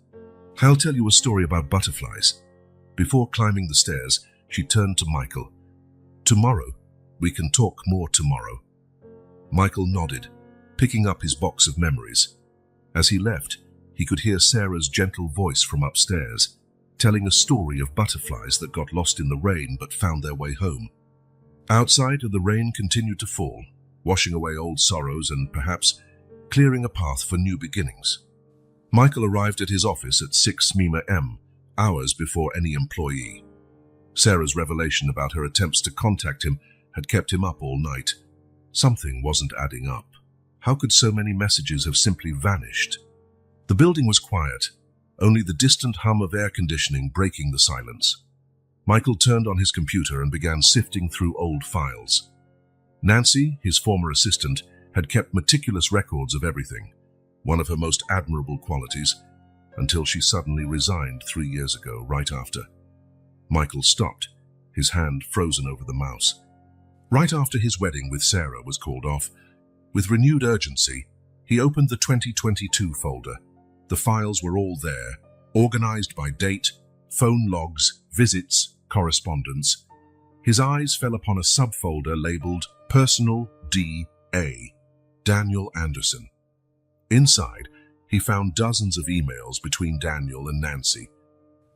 S1: I'll tell you a story about butterflies." Before climbing the stairs, she turned to Michael. "Tomorrow, we can talk more tomorrow." Michael nodded, picking up his box of memories. As he left, he could hear Sarah's gentle voice from upstairs, telling a story of butterflies that got lost in the rain but found their way home. Outside, the rain continued to fall, washing away old sorrows and perhaps clearing a path for new beginnings. Michael arrived at his office at 6 m, hours before any employee. Sarah's revelation about her attempts to contact him had kept him up all night. Something wasn't adding up. How could so many messages have simply vanished? The building was quiet, only the distant hum of air conditioning breaking the silence. Michael turned on his computer and began sifting through old files. Nancy, his former assistant, had kept meticulous records of everything, one of her most admirable qualities, until she suddenly resigned 3 years ago, right after. Michael stopped, his hand frozen over the mouse. Right after his wedding with Sarah was called off, with renewed urgency, he opened the 2022 folder. The files were all there, organized by date, phone logs, visits, correspondence. His eyes fell upon a subfolder labeled Personal D.A. Daniel Anderson. Inside, he found dozens of emails between Daniel and Nancy.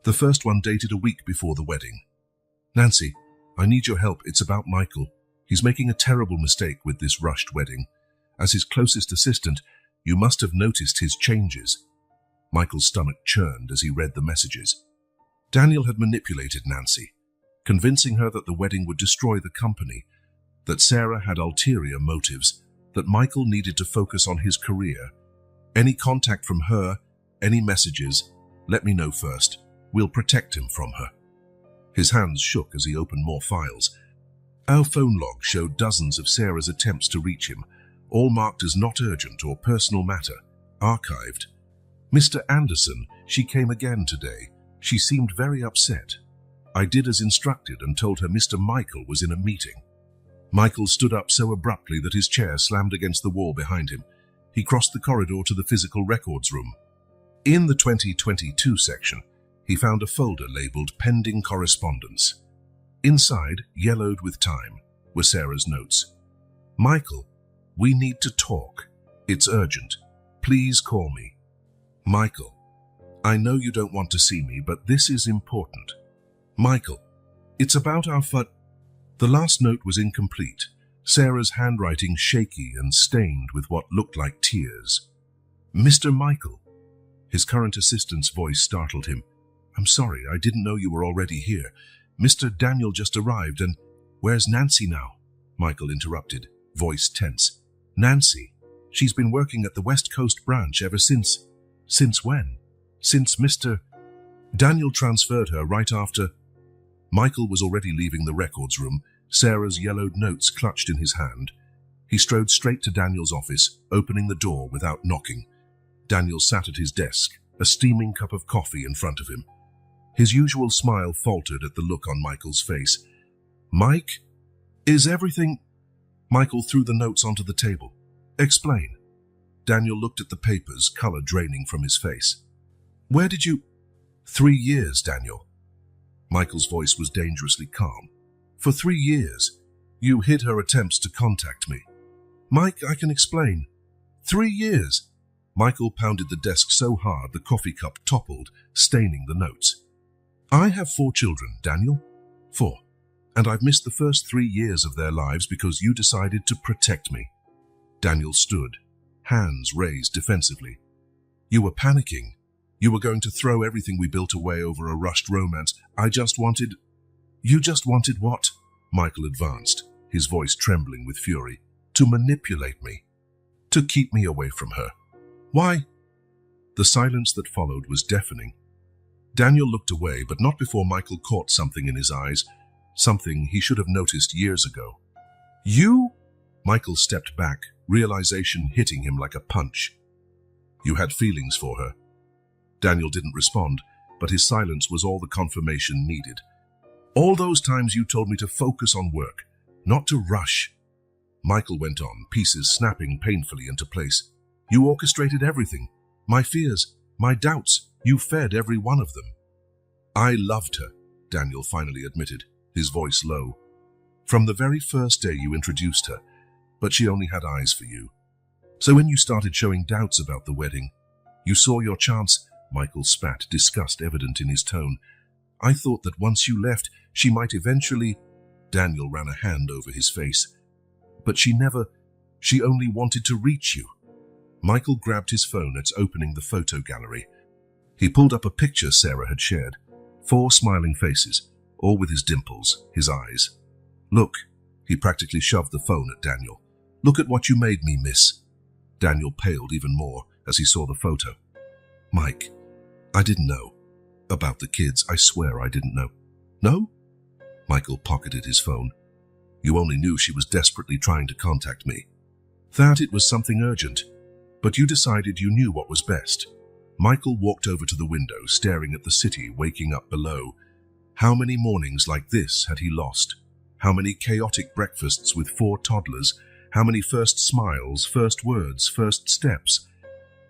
S1: The first one dated a week before the wedding. "Nancy, I need your help. It's about Michael. He's making a terrible mistake with this rushed wedding. As his closest assistant, you must have noticed his changes." Michael's stomach churned as he read the messages. Daniel had manipulated Nancy, convincing her that the wedding would destroy the company, that Sarah had ulterior motives, that Michael needed to focus on his career. "Any contact from her, any messages, let me know first. We'll protect him from her." His hands shook as he opened more files. Our phone log showed dozens of Sarah's attempts to reach him, all marked as not urgent or personal matter, archived. Mr. Anderson, she came again today. She seemed very upset. I did as instructed and told her Mr. Michael was in a meeting. Michael stood up so abruptly that his chair slammed against the wall behind him. He crossed the corridor to the physical records room. In the 2022 section, he found a folder labeled Pending Correspondence. Inside, yellowed with time, were Sarah's notes. Michael, we need to talk. It's urgent. Please call me. Michael, I know you don't want to see me, but this is important. Michael, it's about our The last note was incomplete, Sarah's handwriting shaky and stained with what looked like tears. Mr. Michael. His current assistant's voice startled him. I'm sorry, I didn't know you were already here. Mr. Daniel just arrived and... Where's Nancy now? Michael interrupted, voice tense. Nancy? She's been working at the West Coast branch ever since... Since when? Since Mr. Daniel transferred her right after... Michael was already leaving the records room, Sarah's yellowed notes clutched in his hand. He strode straight to Daniel's office, opening the door without knocking. Daniel sat at his desk, a steaming cup of coffee in front of him. His usual smile faltered at the look on Michael's face. Mike? Is everything... Michael threw the notes onto the table. Explain. Daniel looked at the papers, color draining from his face. Where did you... 3 years, Daniel. Michael's voice was dangerously calm. For 3 years, you hid her attempts to contact me. Mike, I can explain. 3 years. Michael pounded the desk so hard the coffee cup toppled, staining the notes. I have 4 children, Daniel. 4. And I've missed the first 3 years of their lives because you decided to protect me. Daniel stood, hands raised defensively. You were panicking. You were going to throw everything we built away over a rushed romance. You just wanted what? Michael advanced, his voice trembling with fury. To manipulate me. To keep me away from her. Why? The silence that followed was deafening. Daniel looked away, but not before Michael caught something in his eyes, something he should have noticed years ago. You? Michael stepped back, realization hitting him like a punch. You had feelings for her. Daniel didn't respond, but his silence was all the confirmation needed. All those times you told me to focus on work, not to rush. Michael went on, pieces snapping painfully into place. You orchestrated everything. My fears, my doubts, you fed every one of them. I loved her, Daniel finally admitted, his voice low. From the very first day you introduced her, but she only had eyes for you. So when you started showing doubts about the wedding, you saw your chance. Michael spat, disgust evident in his tone. I thought that once you left, she might eventually... Daniel ran a hand over his face. But she only wanted to reach you. Michael grabbed his phone at opening the photo gallery. He pulled up a picture Sarah had shared. 4 smiling faces, all with his dimples, his eyes. Look, he practically shoved the phone at Daniel. Look at what you made me, miss. Daniel paled even more as he saw the photo. Mike, I didn't know. About the kids, I swear I didn't know. No? Michael pocketed his phone. You only knew she was desperately trying to contact me. That it was something urgent. But you decided you knew what was best. Michael walked over to the window, staring at the city waking up below. How many mornings like this had he lost? How many chaotic breakfasts with 4 toddlers? How many first smiles, first words, first steps?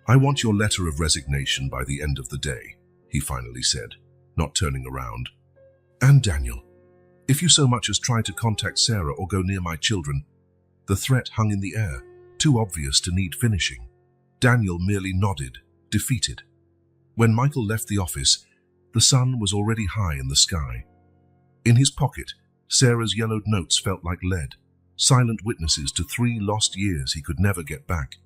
S1: I want your letter of resignation by the end of the day, he finally said, not turning around. And Daniel, if you so much as try to contact Sarah or go near my children, the threat hung in the air, too obvious to need finishing. Daniel merely nodded, defeated. When Michael left the office, the sun was already high in the sky. In his pocket, Sarah's yellowed notes felt like lead, silent witnesses to 3 lost years he could never get back.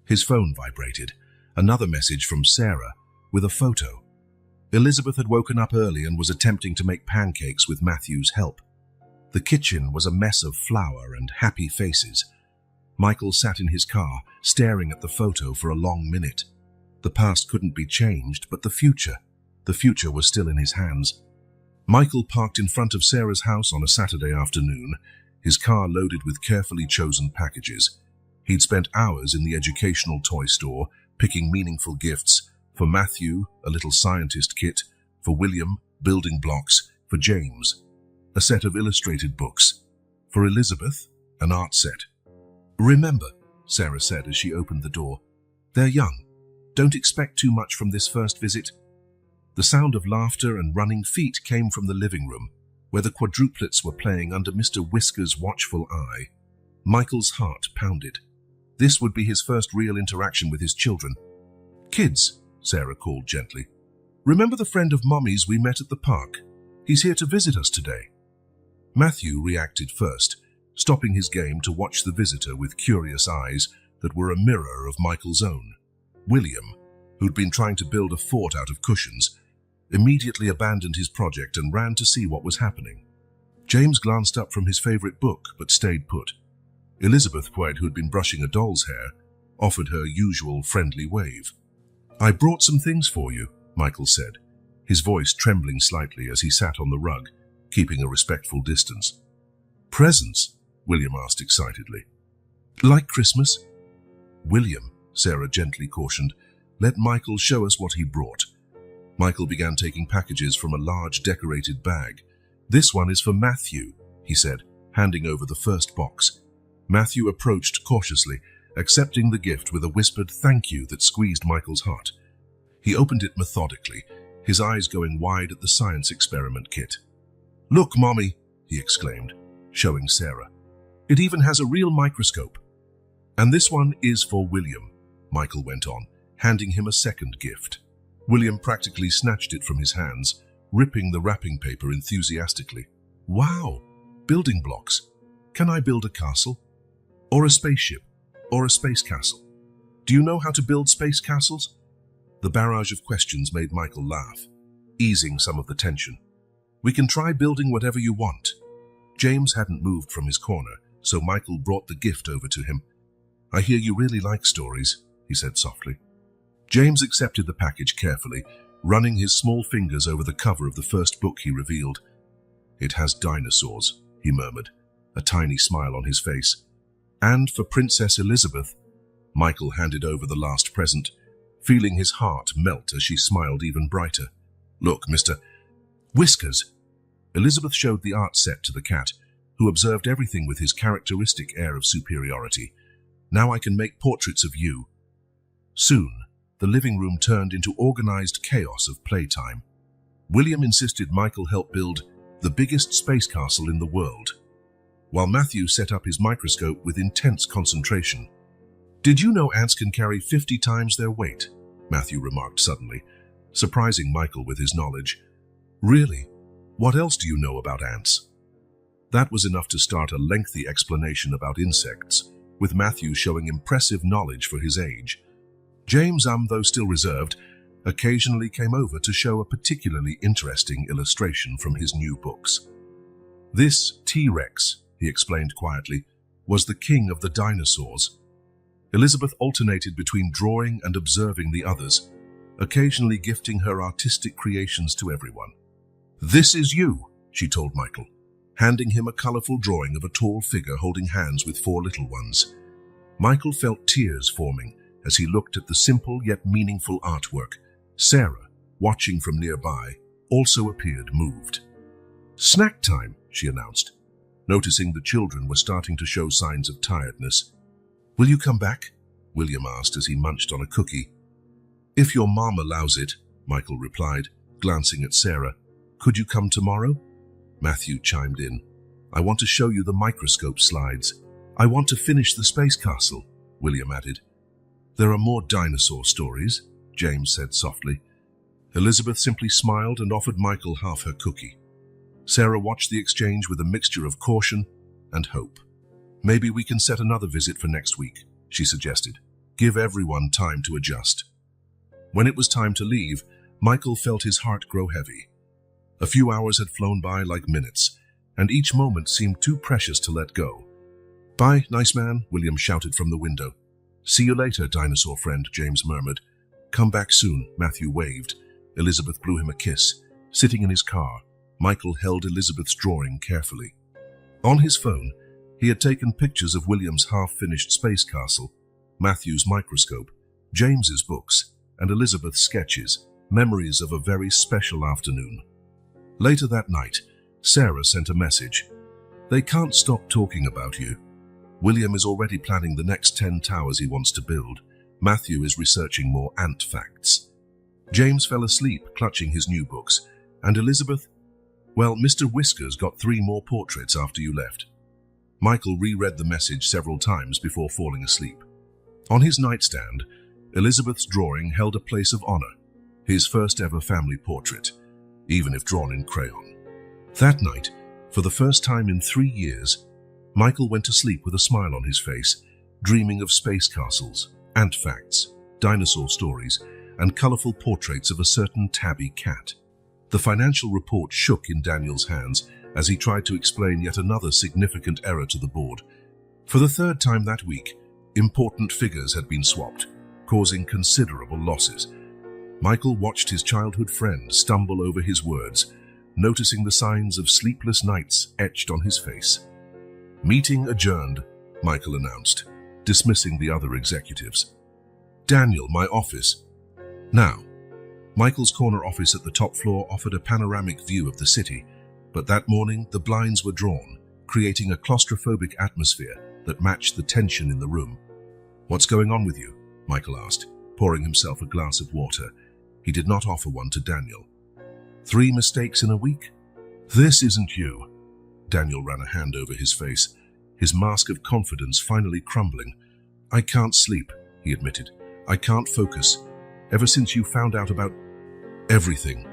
S1: His phone vibrated, another message from Sarah, with a photo. Elizabeth had woken up early and was attempting to make pancakes with Matthew's help. The kitchen was a mess of flour and happy faces. Michael sat in his car, staring at the photo for a long minute. The past couldn't be changed, but the future was still in his hands. Michael parked in front of Sarah's house on a Saturday afternoon, his car loaded with carefully chosen packages. He'd spent hours in the educational toy store, picking meaningful gifts, For Matthew, a little scientist kit. For William, building blocks. For James, a set of illustrated books. For Elizabeth, an art set. "Remember," Sarah said as she opened the door, "they're young. Don't expect too much from this first visit." The sound of laughter and running feet came from the living room, where the quadruplets were playing under Mr. Whisker's watchful eye. Michael's heart pounded. This would be his first real interaction with his children. "Kids," Sarah called gently, "remember the friend of Mommy's we met at the park? He's here to visit us today." Matthew reacted first, stopping his game to watch the visitor with curious eyes that were a mirror of Michael's own. William, who'd been trying to build a fort out of cushions, immediately abandoned his project and ran to see what was happening. James glanced up from his favorite book, but stayed put. Elizabeth White, who had been brushing a doll's hair, offered her usual friendly wave. "I brought some things for you," Michael said, his voice trembling slightly as he sat on the rug, keeping a respectful distance. "Presents?" William asked excitedly. "Like Christmas?" "William," Sarah gently cautioned, "let Michael show us what he brought." Michael began taking packages from a large decorated bag. "This one is for Matthew," he said, handing over the first box. Matthew approached cautiously, accepting the gift with a whispered thank you that squeezed Michael's heart. He opened it methodically, his eyes going wide at the science experiment kit. "Look, Mommy," he exclaimed, showing Sarah. "It even has a real microscope." "And this one is for William," Michael went on, handing him a second gift. William practically snatched it from his hands, ripping the wrapping paper enthusiastically. "Wow! Building blocks. Can I build a castle? Or a spaceship? Or a space castle? Do you know how to build space castles?" The barrage of questions made Michael laugh, easing some of the tension. "We can try building whatever you want." James hadn't moved from his corner, so Michael brought the gift over to him. "I hear you really like stories," he said softly. James accepted the package carefully, running his small fingers over the cover of the first book he revealed. "It has dinosaurs," he murmured, a tiny smile on his face. "And for Princess Elizabeth." Michael handed over the last present, feeling his heart melt as she smiled even brighter. "Look, Mr. Whiskers." Elizabeth showed the art set to the cat, who observed everything with his characteristic air of superiority. "Now I can make portraits of you." Soon, the living room turned into organized chaos of playtime. William insisted Michael help build the biggest space castle in the world, while Matthew set up his microscope with intense concentration. "Did you know ants can carry 50 times their weight?" Matthew remarked suddenly, surprising Michael with his knowledge. "Really? What else do you know about ants?" That was enough to start a lengthy explanation about insects, with Matthew showing impressive knowledge for his age. James, though still reserved, occasionally came over to show a particularly interesting illustration from his new books. "This T-Rex," he explained quietly, "was the king of the dinosaurs." Elizabeth alternated between drawing and observing the others, occasionally gifting her artistic creations to everyone. "This is you," she told Michael, handing him a colorful drawing of a tall figure holding hands with 4 little ones. Michael felt tears forming as he looked at the simple yet meaningful artwork. Sarah, watching from nearby, also appeared moved. "Snack time," she announced, noticing the children were starting to show signs of tiredness. "Will you come back?" William asked as he munched on a cookie. "If your mom allows it," Michael replied, glancing at Sarah. "Could you come tomorrow?" Matthew chimed in. "I want to show you the microscope slides. I want to finish the space castle," William added. "There are more dinosaur stories," James said softly. Elizabeth simply smiled and offered Michael half her cookie. Sarah watched the exchange with a mixture of caution and hope. "Maybe we can set another visit for next week," she suggested. "Give everyone time to adjust." When it was time to leave, Michael felt his heart grow heavy. A few hours had flown by like minutes, and each moment seemed too precious to let go. "Bye, nice man," William shouted from the window. "See you later, dinosaur friend," James murmured. "Come back soon," Matthew waved. Elizabeth blew him a kiss. Sitting in his car, Michael held Elizabeth's drawing carefully. On his phone, he had taken pictures of William's half-finished space castle, Matthew's microscope, James's books, and Elizabeth's sketches, memories of a very special afternoon. Later that night, Sarah sent a message. "They can't stop talking about you. William is already planning the next 10 towers he wants to build. Matthew is researching more ant facts. James fell asleep clutching his new books. And Elizabeth? Well, Mr. Whiskers got 3 more portraits after you left." Michael reread the message several times before falling asleep. On his nightstand, Elizabeth's drawing held a place of honor, his first ever family portrait, even if drawn in crayon. That night, for the first time in 3 years, Michael went to sleep with a smile on his face, dreaming of space castles, ant facts, dinosaur stories, and colorful portraits of a certain tabby cat. The financial report shook in Daniel's hands as he tried to explain yet another significant error to the board. For the 3rd time that week, important figures had been swapped, causing considerable losses. Michael watched his childhood friend stumble over his words, noticing the signs of sleepless nights etched on his face. "Meeting adjourned," Michael announced, dismissing the other executives. "Daniel, my office." Now, Michael's corner office at the top floor offered a panoramic view of the city, but that morning the blinds were drawn, creating a claustrophobic atmosphere that matched the tension in the room. "What's going on with you?" Michael asked, pouring himself a glass of water. He did not offer one to Daniel. 3 mistakes in a week? This isn't you." Daniel ran a hand over his face, his mask of confidence finally crumbling. "I can't sleep," he admitted. "I can't focus. Ever since you found out about everything."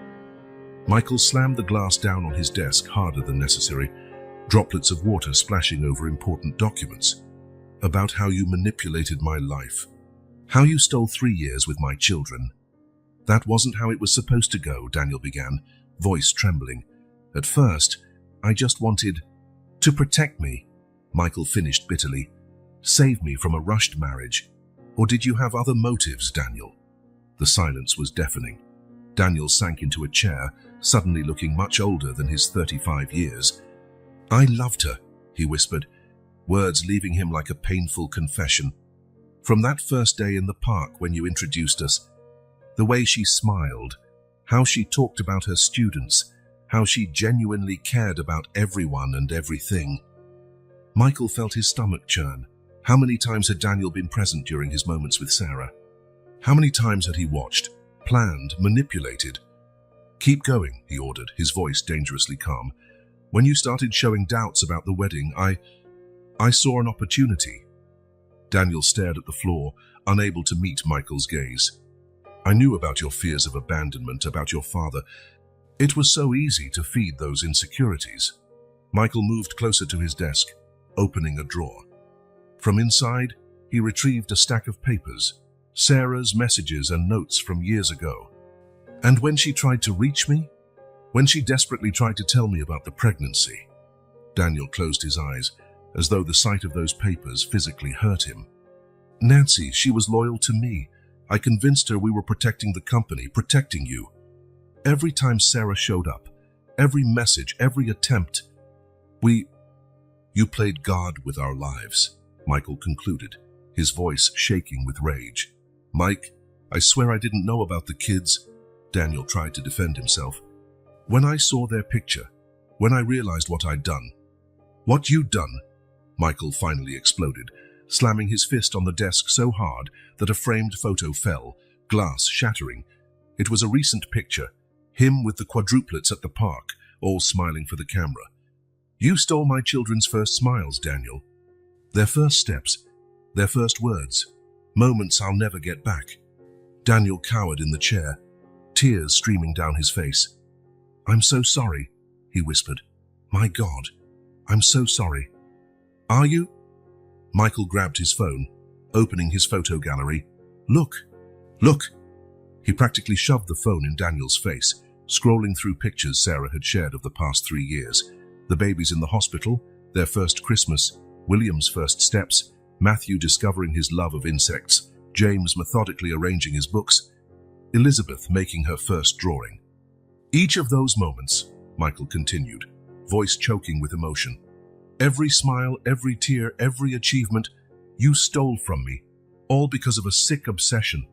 S1: Michael slammed the glass down on his desk harder than necessary, droplets of water splashing over important documents. "About how you manipulated my life. How you stole 3 years with my children." "That wasn't how it was supposed to go," Daniel began, voice trembling. "At first, I just wanted to protect me," Michael finished bitterly. "Save me from a rushed marriage. Or did you have other motives, Daniel?" The silence was deafening. Daniel sank into a chair, suddenly looking much older than his 35 years. "I loved her," he whispered, words leaving him like a painful confession. "From that first day in the park when you introduced us, the way she smiled, how she talked about her students, how she genuinely cared about everyone and everything." Michael felt his stomach churn. How many times had Daniel been present during his moments with Sarah? How many times had he watched, planned, manipulated? "Keep going," he ordered, his voice dangerously calm. "When you started showing doubts about the wedding, I saw an opportunity." Daniel stared at the floor, unable to meet Michael's gaze. "I knew about your fears of abandonment, about your father. It was so easy to feed those insecurities." Michael moved closer to his desk, opening a drawer. From inside, he retrieved a stack of papers, Sarah's messages and notes from years ago. "And when she tried to reach me? When she desperately tried to tell me about the pregnancy?" Daniel closed his eyes, as though the sight of those papers physically hurt him. "Nancy, she was loyal to me. I convinced her we were protecting the company, protecting you. Every time Sarah showed up, every message, every attempt, you played God with our lives," Michael concluded, his voice shaking with rage. "Mike, I swear I didn't know about the kids." Daniel tried to defend himself. "When I saw their picture, when I realized what I'd done." "What you'd done?" Michael finally exploded, slamming his fist on the desk so hard that a framed photo fell, glass shattering. It was a recent picture, him with the quadruplets at the park, all smiling for the camera. "You stole my children's first smiles, Daniel. Their first steps, their first words, moments I'll never get back." Daniel cowered in the chair, tears streaming down his face. "I'm so sorry," he whispered. "My God, I'm so sorry." "Are you?" Michael grabbed his phone, opening his photo gallery. Look! He practically shoved the phone in Daniel's face, scrolling through pictures Sarah had shared of the past 3 years. The babies in the hospital, their first Christmas, William's first steps, Matthew discovering his love of insects, James methodically arranging his books, Elizabeth making her first drawing. "Each of those moments," Michael continued, voice choking with emotion, "every smile, every tear, every achievement, you stole from me, all because of a sick obsession.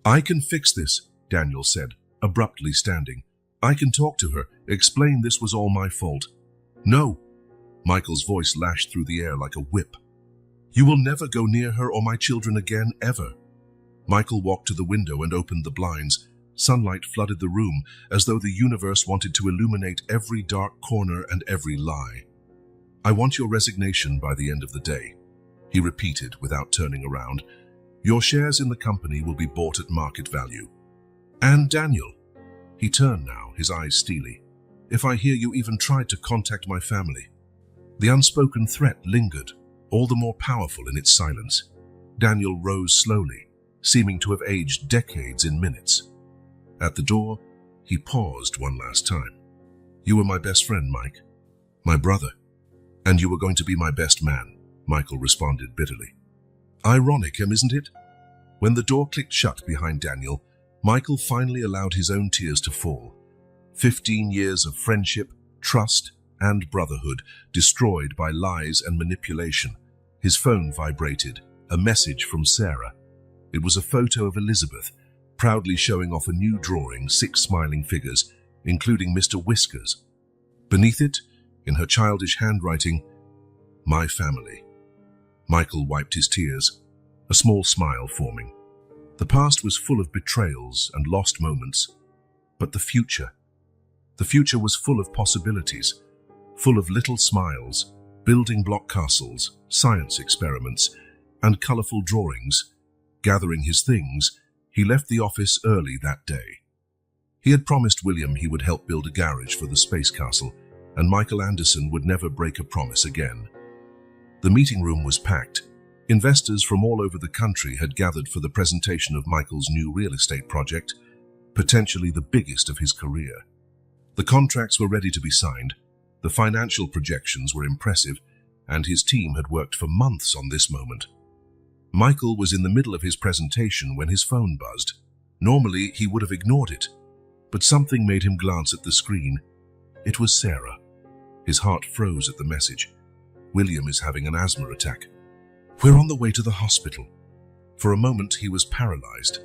S1: I can fix this, Daniel said, abruptly standing. I can talk to her, explain this was all my fault. No, Michael's voice lashed through the air like a whip. You will never go near her or my children again, ever. Michael walked to the window and opened the blinds. Sunlight flooded the room, as though the universe wanted to illuminate every dark corner and every lie. I want your resignation by the end of the day, he repeated without turning around. Your shares in the company will be bought at market value. And Daniel, he turned now, his eyes steely, if I hear you even tried to contact my family. The unspoken threat lingered, all the more powerful in its silence. Daniel rose slowly, seeming to have aged decades in minutes. At the door, he paused one last time. You were my best friend, Mike. My brother. And you were going to be my best man, Michael responded bitterly. Ironic, isn't it? When the door clicked shut behind Daniel, Michael finally allowed his own tears to fall. 15 years of friendship, trust, and brotherhood destroyed by lies and manipulation. His phone vibrated, a message from Sarah. It was a photo of Elizabeth, proudly showing off a new drawing, 6 smiling figures, including Mr. Whiskers. Beneath it, in her childish handwriting, my family. Michael wiped his tears, a small smile forming. The past was full of betrayals and lost moments, but the future was full of possibilities, full of little smiles, building block castles, science experiments, and colorful drawings. Gathering his things, he left the office early that day. He had promised William he would help build a garage for the space castle, and Michael Anderson would never break a promise again. The meeting room was packed. Investors from all over the country had gathered for the presentation of Michael's new real estate project, potentially the biggest of his career. The contracts were ready to be signed, the financial projections were impressive, and his team had worked for months on this moment. Michael was in the middle of his presentation when his phone buzzed. Normally, he would have ignored it, but something made him glance at the screen. It was Sarah. His heart froze at the message. William is having an asthma attack. We're on the way to the hospital. For a moment, he was paralyzed.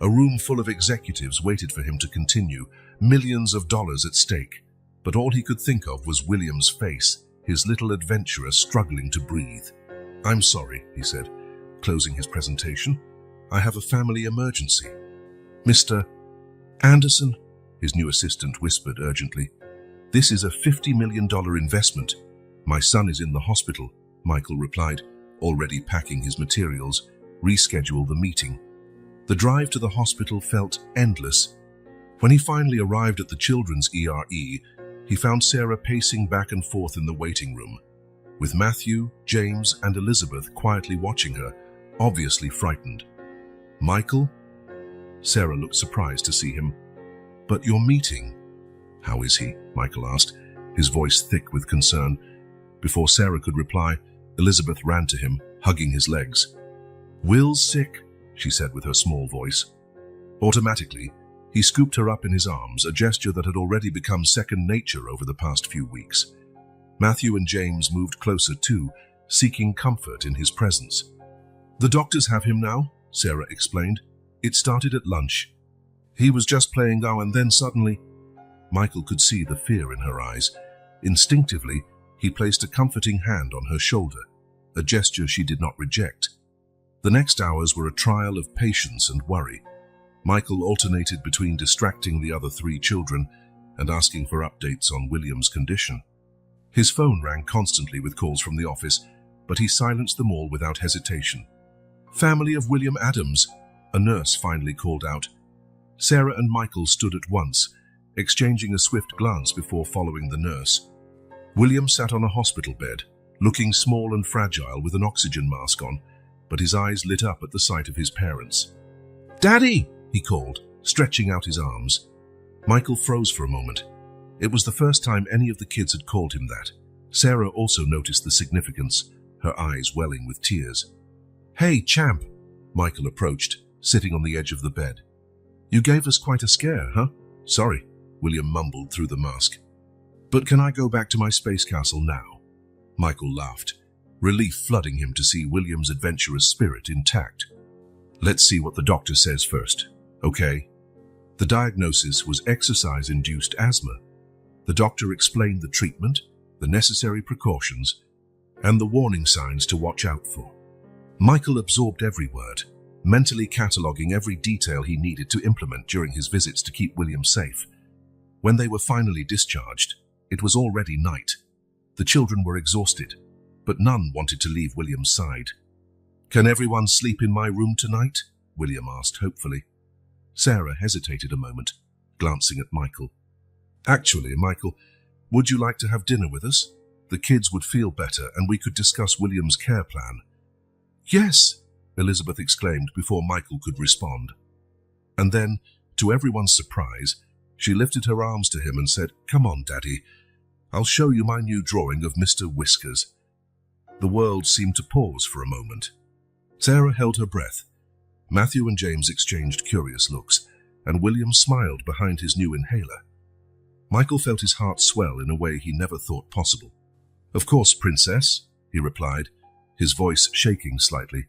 S1: A room full of executives waited for him to continue, millions of dollars at stake. But all he could think of was William's face, his little adventurer struggling to breathe. I'm sorry, he said, closing his presentation. I have a family emergency. Mr. Anderson, his new assistant whispered urgently. This is a $50 million investment. My son is in the hospital, Michael replied, already packing his materials. Reschedule the meeting. The drive to the hospital felt endless. When he finally arrived at the children's ERE, he found Sarah pacing back and forth in the waiting room, with Matthew, James, and Elizabeth quietly watching her, obviously frightened. Michael? Sarah looked surprised to see him. But your meeting? How is he? Michael asked, his voice thick with concern. Before Sarah could reply, Elizabeth ran to him, hugging his legs. Will's sick, she said with her small voice. Automatically, he scooped her up in his arms, a gesture that had already become second nature over the past few weeks. Matthew and James moved closer too, seeking comfort in his presence. The doctors have him now, Sarah explained. It started at lunch. He was just playing Go and then suddenly... Michael could see the fear in her eyes. Instinctively, he placed a comforting hand on her shoulder, a gesture she did not reject. The next hours were a trial of patience and worry. Michael alternated between distracting the other 3 children and asking for updates on William's condition. His phone rang constantly with calls from the office, but he silenced them all without hesitation. Family of William Adams, a nurse finally called out. Sarah and Michael stood at once, exchanging a swift glance before following the nurse. William sat on a hospital bed, looking small and fragile with an oxygen mask on, but his eyes lit up at the sight of his parents. Daddy! He called, stretching out his arms. Michael froze for a moment. It was the first time any of the kids had called him that. Sarah also noticed the significance, her eyes welling with tears. Hey, champ! Michael approached, sitting on the edge of the bed. You gave us quite a scare, huh? Sorry, William mumbled through the mask. But can I go back to my space castle now? Michael laughed, relief flooding him to see William's adventurous spirit intact. Let's see what the doctor says first, Okay. The diagnosis was exercise-induced asthma. The doctor explained the treatment, the necessary precautions, and the warning signs to watch out for. Michael absorbed every word, mentally cataloguing every detail he needed to implement during his visits to keep William safe. When they were finally discharged, it was already night. The children were exhausted, but none wanted to leave William's side. "Can everyone sleep in my room tonight?" William asked hopefully. Sarah hesitated a moment, glancing at Michael. "Actually, Michael, would you like to have dinner with us? The kids would feel better and we could discuss William's care plan." "Yes," Elizabeth exclaimed before Michael could respond. And then, to everyone's surprise, she lifted her arms to him and said, "Come on, Daddy. I'll show you my new drawing of Mr. Whiskers." The world seemed to pause for a moment. Sarah held her breath. Matthew and James exchanged curious looks, and William smiled behind his new inhaler. Michael felt his heart swell in a way he never thought possible. "Of course, Princess," he replied, his voice shaking slightly.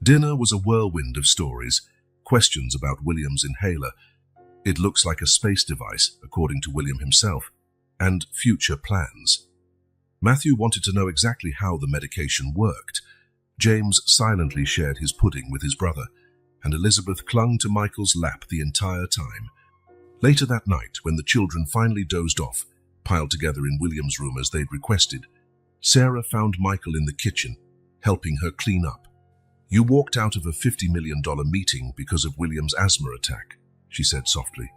S1: Dinner was a whirlwind of stories, questions about William's inhaler. It looks like a space device, according to William himself, and future plans. Matthew wanted to know exactly how the medication worked. James silently shared his pudding with his brother, and Elizabeth clung to Michael's lap the entire time. Later that night, when the children finally dozed off, piled together in William's room as they'd requested, Sarah found Michael in the kitchen, helping her clean up. "You walked out of a $50 million meeting because of William's asthma attack," she said softly.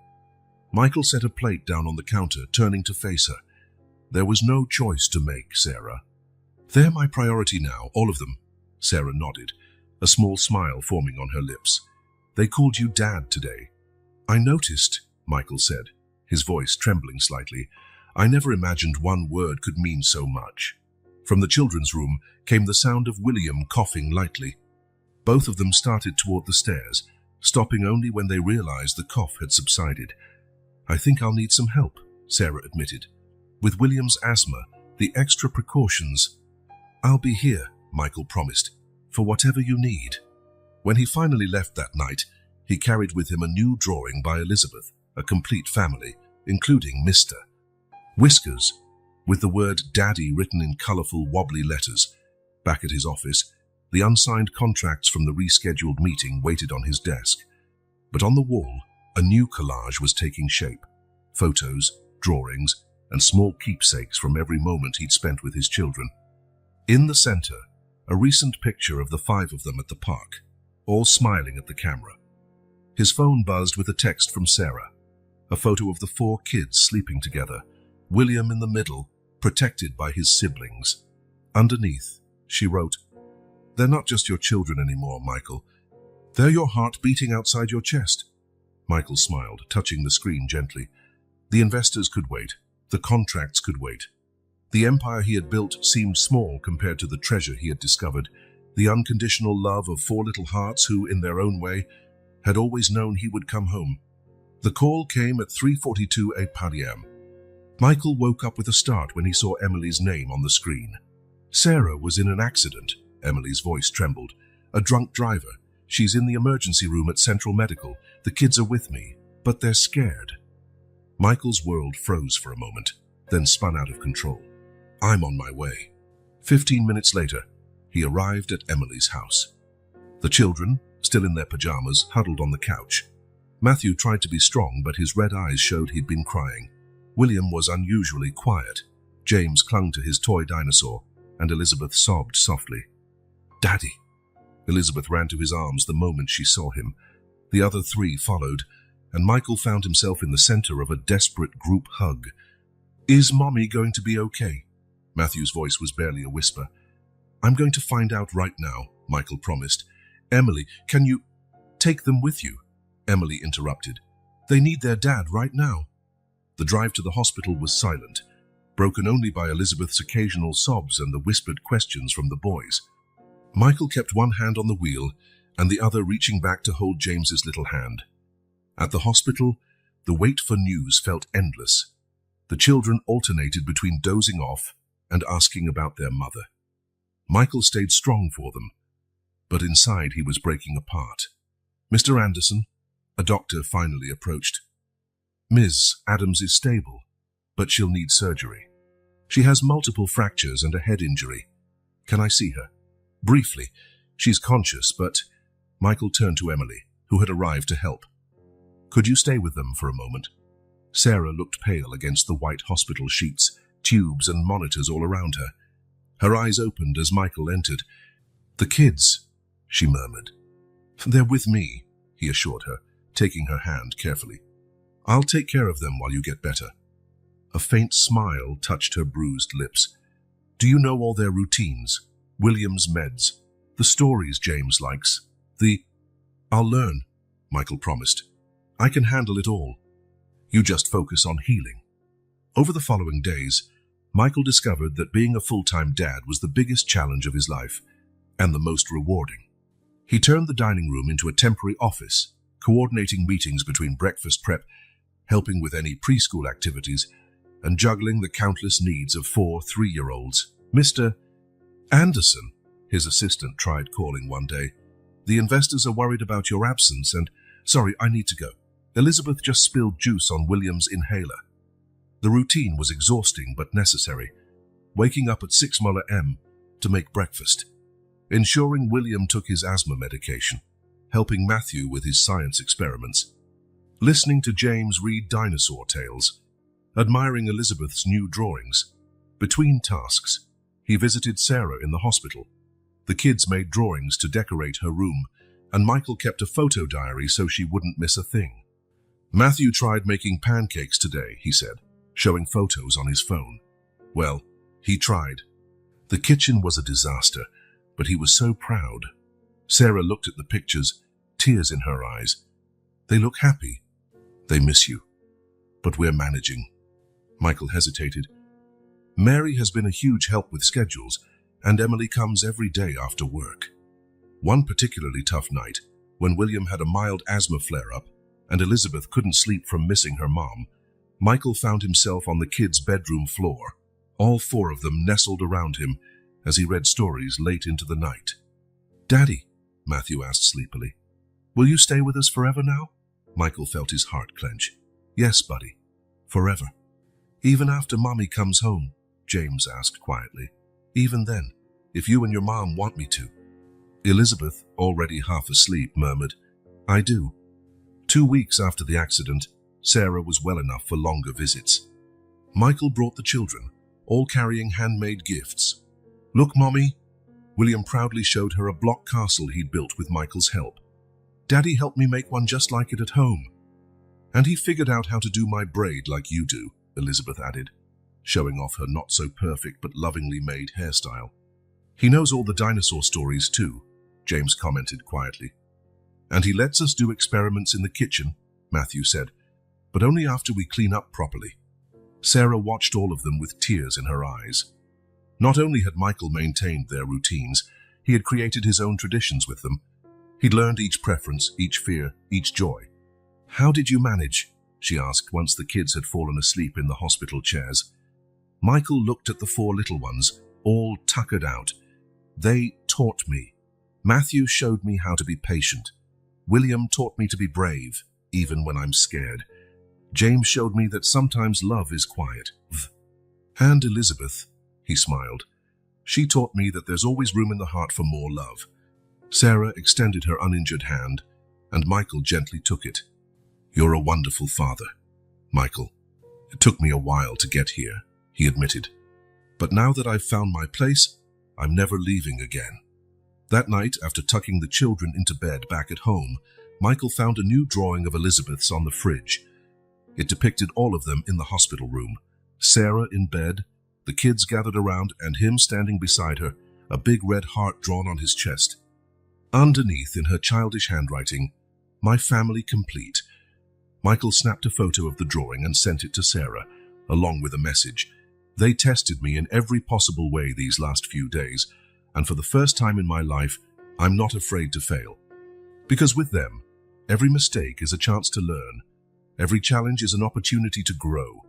S1: Michael set a plate down on the counter, turning to face her. "There was no choice to make, Sarah." "They're my priority now, all of them." Sarah nodded, a small smile forming on her lips. "They called you Dad today." "I noticed," Michael said, his voice trembling slightly. "I never imagined one word could mean so much." From the children's room came the sound of William coughing lightly. Both of them started toward the stairs, stopping only when they realized the cough had subsided. "I think I'll need some help," Sarah admitted. "With William's asthma, the extra precautions—" "I'll be here," Michael promised, "for whatever you need." When he finally left that night, he carried with him a new drawing by Elizabeth, a complete family, including Mr. Whiskers, with the word Daddy written in colorful, wobbly letters. Back at his office, the unsigned contracts from the rescheduled meeting waited on his desk. But on the wall, a new collage was taking shape. Photos, drawings, and small keepsakes from every moment he'd spent with his children. In the center, a recent picture of the 5 of them at the park, all smiling at the camera. His phone buzzed with a text from Sarah, a photo of the 4 kids sleeping together, William in the middle, protected by his siblings. Underneath, she wrote, "They're not just your children anymore, Michael. They're your heart beating outside your chest." Michael smiled, touching the screen gently. The investors could wait. The contracts could wait. The empire he had built seemed small compared to the treasure he had discovered, the unconditional love of 4 little hearts who, in their own way, had always known he would come home. The call came at 3:42 p.m. Michael woke up with a start when he saw Emily's name on the screen. "Sarah was in an accident," Emily's voice trembled. "A drunk driver. She's in the emergency room at Central Medical. The kids are with me, but they're scared." Michael's world froze for a moment, then spun out of control. "I'm on my way." 15 minutes later, he arrived at Emily's house. The children, still in their pajamas, huddled on the couch. Matthew tried to be strong, but his red eyes showed he'd been crying. William was unusually quiet. James clung to his toy dinosaur, and Elizabeth sobbed softly. "Daddy!" Elizabeth ran to his arms the moment she saw him. The other 3 followed, and Michael found himself in the center of a desperate group hug. "Is Mommy going to be okay?" Matthew's voice was barely a whisper. "I'm going to find out right now," Michael promised. "Emily, can you—" "Take them with you," Emily interrupted. "They need their dad right now." The drive to the hospital was silent, broken only by Elizabeth's occasional sobs and the whispered questions from the boys. Michael kept one hand on the wheel and the other reaching back to hold James's little hand. At the hospital, the wait for news felt endless. The children alternated between dozing off and asking about their mother. Michael stayed strong for them, but inside he was breaking apart. "Mr. Anderson," A doctor finally approached. Ms. Adams is stable, but she'll need surgery. She has multiple fractures and a head injury. Can I see her? Briefly. She's conscious, but... Michael turned to Emily, who had arrived to help. Could you stay with them for a moment? Sarah looked pale against the white hospital sheets, tubes and monitors all around her. Her eyes opened as Michael entered. The kids, she murmured. They're with me, he assured her, taking her hand carefully. I'll take care of them while you get better. A faint smile touched her bruised lips. Do you know all their routines? William's meds, the stories James likes, I'll learn, Michael promised. I can handle it all. You just focus on healing. Over the following days, Michael discovered that being a full-time dad was the biggest challenge of his life, and the most rewarding. He turned the dining room into a temporary office, coordinating meetings between breakfast prep, helping with any preschool activities, and juggling the countless needs of 4 3-year-olds. Mr. Anderson, his assistant tried calling one day. The investors are worried about your absence and, sorry, I need to go. Elizabeth just spilled juice on William's inhaler. The routine was exhausting but necessary, waking up at 6 m to make breakfast, ensuring William took his asthma medication, helping Matthew with his science experiments, listening to James read dinosaur tales, admiring Elizabeth's new drawings. Between tasks, he visited Sarah in the hospital. The kids made drawings to decorate her room, and Michael kept a photo diary so she wouldn't miss a thing. Matthew tried making pancakes today, he said, showing photos on his phone. Well, he tried. The kitchen was a disaster, but he was so proud. Sarah looked at the pictures, tears in her eyes. They look happy. They miss you. But we're managing. Michael hesitated. Mary has been a huge help with schedules, and Emily comes every day after work. One particularly tough night, when William had a mild asthma flare-up and Elizabeth couldn't sleep from missing her mom, Michael found himself on the kids' bedroom floor, all 4 of them nestled around him as he read stories late into the night. Daddy, Matthew asked sleepily, will you stay with us forever now? Michael felt his heart clench. Yes, buddy, forever. Even after Mommy comes home, James asked quietly. Even then, if you and your mom want me to. Elizabeth, already half asleep, murmured, I do. 2 weeks after the accident, Sarah was well enough for longer visits. Michael brought the children, all carrying handmade gifts. Look, Mommy. William proudly showed her a block castle he'd built with Michael's help. Daddy helped me make one just like it at home. And he figured out how to do my braid like you do, Elizabeth added, showing off her not-so-perfect but lovingly made hairstyle. He knows all the dinosaur stories too, James commented quietly. And he lets us do experiments in the kitchen, Matthew said, but only after we clean up properly. Sarah watched all of them with tears in her eyes. Not only had Michael maintained their routines, he had created his own traditions with them. He'd learned each preference, each fear, each joy. How did you manage? She asked once the kids had fallen asleep in the hospital chairs. Michael looked at the 4 little ones, all tuckered out. They taught me. Matthew showed me how to be patient. William taught me to be brave, even when I'm scared. James showed me that sometimes love is quiet. And Elizabeth, he smiled. She taught me that there's always room in the heart for more love. Sarah extended her uninjured hand, and Michael gently took it. You're a wonderful father, Michael. It took me a while to get here, he admitted. But now that I've found my place, I'm never leaving again. That night, after tucking the children into bed back at home, Michael found a new drawing of Elizabeth's on the fridge. It depicted all of them in the hospital room. Sarah in bed, the kids gathered around, and him standing beside her, a big red heart drawn on his chest. Underneath, in her childish handwriting, my family complete. Michael snapped a photo of the drawing and sent it to Sarah, along with a message. They tested me in every possible way these last few days, and for the first time in my life, I'm not afraid to fail. Because with them, every mistake is a chance to learn, every challenge is an opportunity to grow,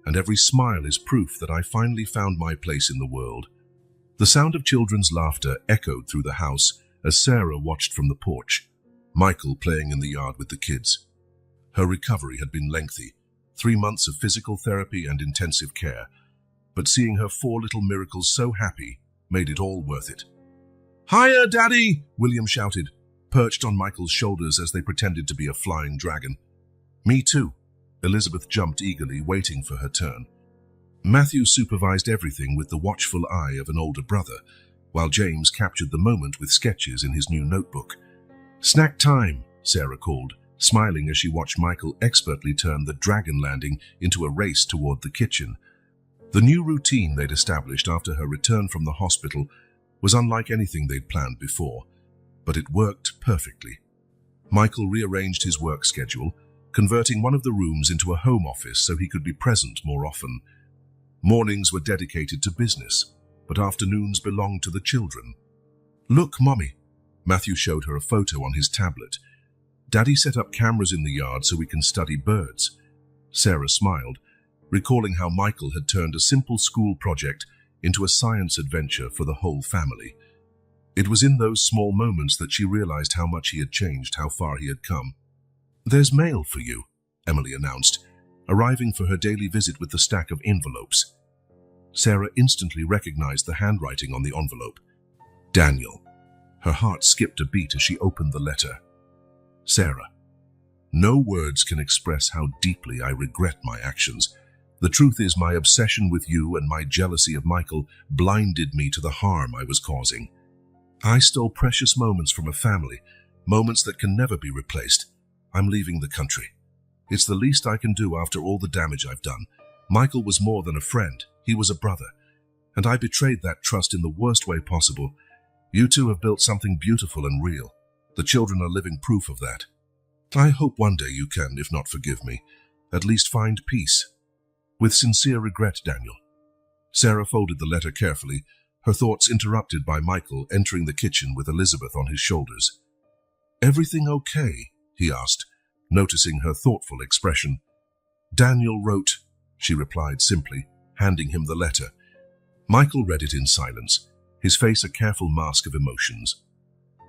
S1: and every smile is proof that I finally found my place in the world. The sound of children's laughter echoed through the house as Sarah watched from the porch, Michael playing in the yard with the kids. Her recovery had been lengthy, 3 months of physical therapy and intensive care, but seeing her 4 little miracles so happy made it all worth it. "Hiya, Daddy!" William shouted, perched on Michael's shoulders as they pretended to be a flying dragon. "Me too." Elizabeth jumped eagerly, waiting for her turn. Matthew supervised everything with the watchful eye of an older brother, while James captured the moment with sketches in his new notebook. "Snack time," Sarah called, smiling as she watched Michael expertly turn the dragon landing into a race toward the kitchen. The new routine they'd established after her return from the hospital was unlike anything they'd planned before, but it worked perfectly. Michael rearranged his work schedule, converting one of the rooms into a home office so he could be present more often. Mornings were dedicated to business, but afternoons belonged to the children. "Look, Mommy." Matthew showed her a photo on his tablet. "Daddy set up cameras in the yard so we can study birds." Sarah smiled, recalling how Michael had turned a simple school project into a science adventure for the whole family. It was in those small moments that she realized how much he had changed, how far he had come. "There's mail for you," Emily announced, arriving for her daily visit with the stack of envelopes. Sarah instantly recognized the handwriting on the envelope. "Daniel." Her heart skipped a beat as she opened the letter. "Sarah, no words can express how deeply I regret my actions. The truth is, my obsession with you and my jealousy of Michael blinded me to the harm I was causing. I stole precious moments from a family, moments that can never be replaced. I'm leaving the country. It's the least I can do after all the damage I've done. Michael was more than a friend, he was a brother, and I betrayed that trust in the worst way possible. You two have built something beautiful and real. The children are living proof of that. I hope one day you can, if not forgive me, at least find peace. With sincere regret, Daniel." Sarah folded the letter carefully, her thoughts interrupted by Michael entering the kitchen with Elizabeth on his shoulders. "Everything okay?" he asked, noticing her thoughtful expression. "Daniel wrote," she replied simply, handing him the letter. Michael read it in silence, his face a careful mask of emotions.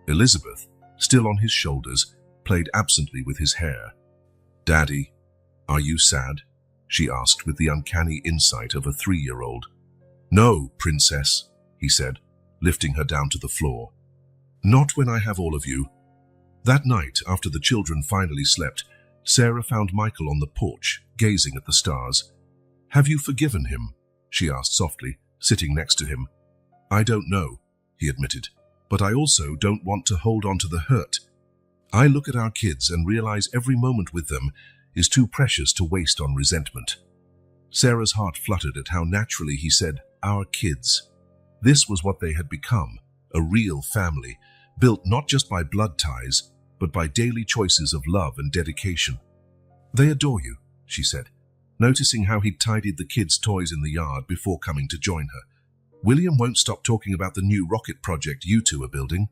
S1: Elizabeth, still on his shoulders, played absently with his hair. "Daddy, are you sad?" she asked with the uncanny insight of a 3-year-old. "No, princess," he said, lifting her down to the floor. "Not when I have all of you." That night, after the children finally slept, Sarah found Michael on the porch, gazing at the stars. "Have you forgiven him?" she asked softly, sitting next to him. "I don't know," he admitted, "but I also don't want to hold on to the hurt. I look at our kids and realize every moment with them is too precious to waste on resentment." Sarah's heart fluttered at how naturally he said, "our kids." This was what they had become, a real family, built not just by blood ties, but by daily choices of love and dedication. "They adore you," she said, noticing how he'd tidied the kids' toys in the yard before coming to join her. "William won't stop talking about the new rocket project you two are building.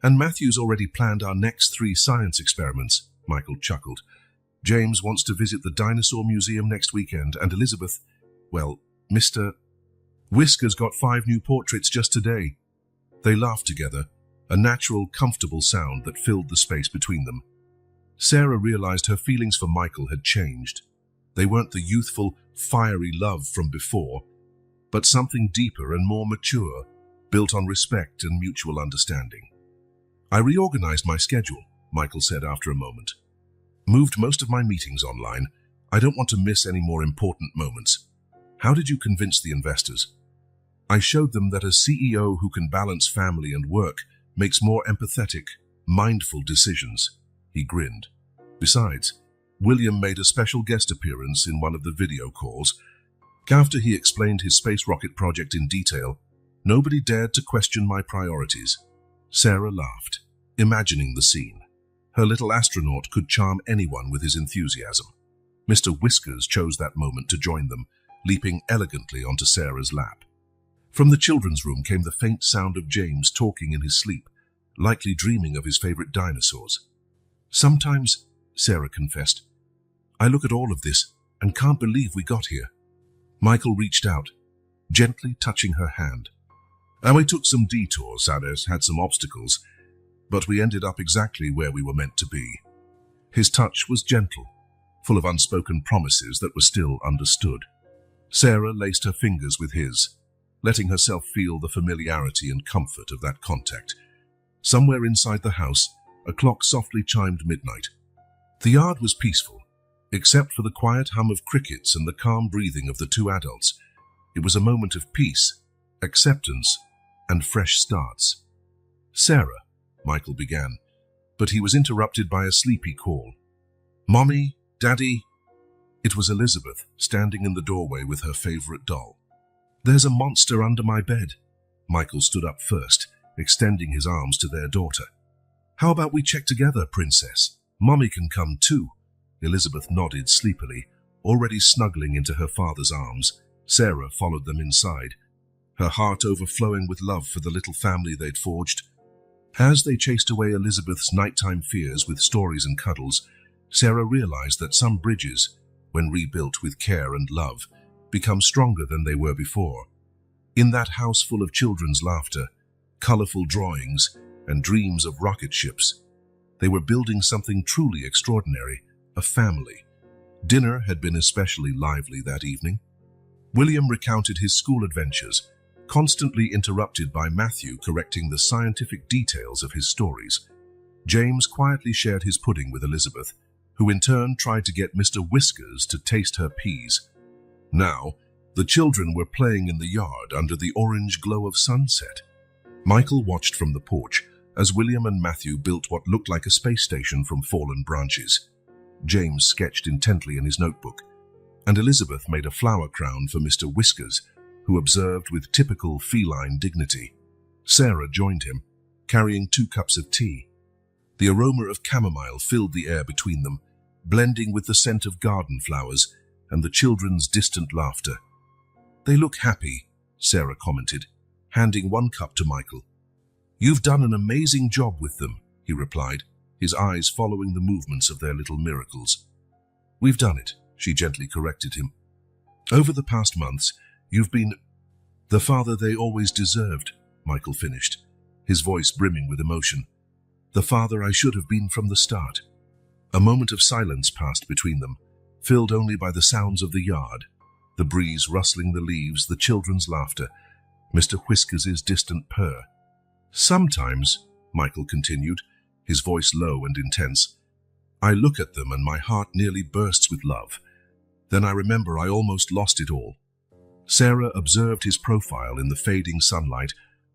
S1: And Matthew's already planned our next 3 science experiments," Michael chuckled. "James wants to visit the Dinosaur Museum next weekend, and Elizabeth, well, Mr. Whiskers got 5 new portraits just today." They laughed together, a natural, comfortable sound that filled the space between them. Sarah realized her feelings for Michael had changed. They weren't the youthful, fiery love from before, but something deeper and more mature, built on respect and mutual understanding. "I reorganized my schedule," Michael said after a moment. "Moved most of my meetings online. I don't want to miss any more important moments. How did you convince the investors?" "I showed them that a CEO who can balance family and work makes more empathetic, mindful decisions." He grinned. "Besides, William made a special guest appearance in one of the video calls. After he explained his space rocket project in detail, nobody dared to question my priorities." Sarah laughed, imagining the scene. Her little astronaut could charm anyone with his enthusiasm. Mr. Whiskers chose that moment to join them, leaping elegantly onto Sarah's lap. From the children's room came the faint sound of James talking in his sleep, likely dreaming of his favorite dinosaurs. "Sometimes," Sarah confessed, "I look at all of this and can't believe we got here." Michael reached out, gently touching her hand. "And we took some detours, had some obstacles, but we ended up exactly where we were meant to be." His touch was gentle, full of unspoken promises that were still understood. Sarah laced her fingers with his, letting herself feel the familiarity and comfort of that contact. Somewhere inside the house, a clock softly chimed midnight. The yard was peaceful, except for the quiet hum of crickets and the calm breathing of the two adults. It was a moment of peace, acceptance, and fresh starts. "Sarah," Michael began, but he was interrupted by a sleepy call. "Mommy? Daddy?" It was Elizabeth, standing in the doorway with her favorite doll. "There's a monster under my bed." Michael stood up first, extending his arms to their daughter. "How about we check together, Princess? Mommy can come too." Elizabeth nodded sleepily, already snuggling into her father's arms. Sarah followed them inside, her heart overflowing with love for the little family they'd forged. As they chased away Elizabeth's nighttime fears with stories and cuddles, Sarah realized that some bridges, when rebuilt with care and love, become stronger than they were before. In that house full of children's laughter, colorful drawings, and dreams of rocket ships, they were building something truly extraordinary, a family. Dinner had been especially lively that evening. William recounted his school adventures, constantly interrupted by Matthew correcting the scientific details of his stories. James quietly shared his pudding with Elizabeth, who in turn tried to get Mr. Whiskers to taste her peas. Now, the children were playing in the yard under the orange glow of sunset. Michael watched from the porch as William and Matthew built what looked like a space station from fallen branches. James sketched intently in his notebook, and Elizabeth made a flower crown for Mr. Whiskers, who observed with typical feline dignity. Sarah joined him, carrying 2 cups of tea. The aroma of chamomile filled the air between them, blending with the scent of garden flowers and the children's distant laughter. "They look happy," Sarah commented, handing 1 cup to Michael. "You've done an amazing job with them," he replied, his eyes following the movements of their little miracles. "We've done it," she gently corrected him. "Over the past months, you've been the father they always deserved," Michael finished, his voice brimming with emotion. "The father I should have been from the start." A moment of silence passed between them, filled only by the sounds of the yard, the breeze rustling the leaves, the children's laughter, Mr. Whiskers' distant purr. "Sometimes," Michael continued, his voice low and intense, "I look at them and my heart nearly bursts with love. Then I remember I almost lost it all." Sarah observed his profile in the fading sunlight,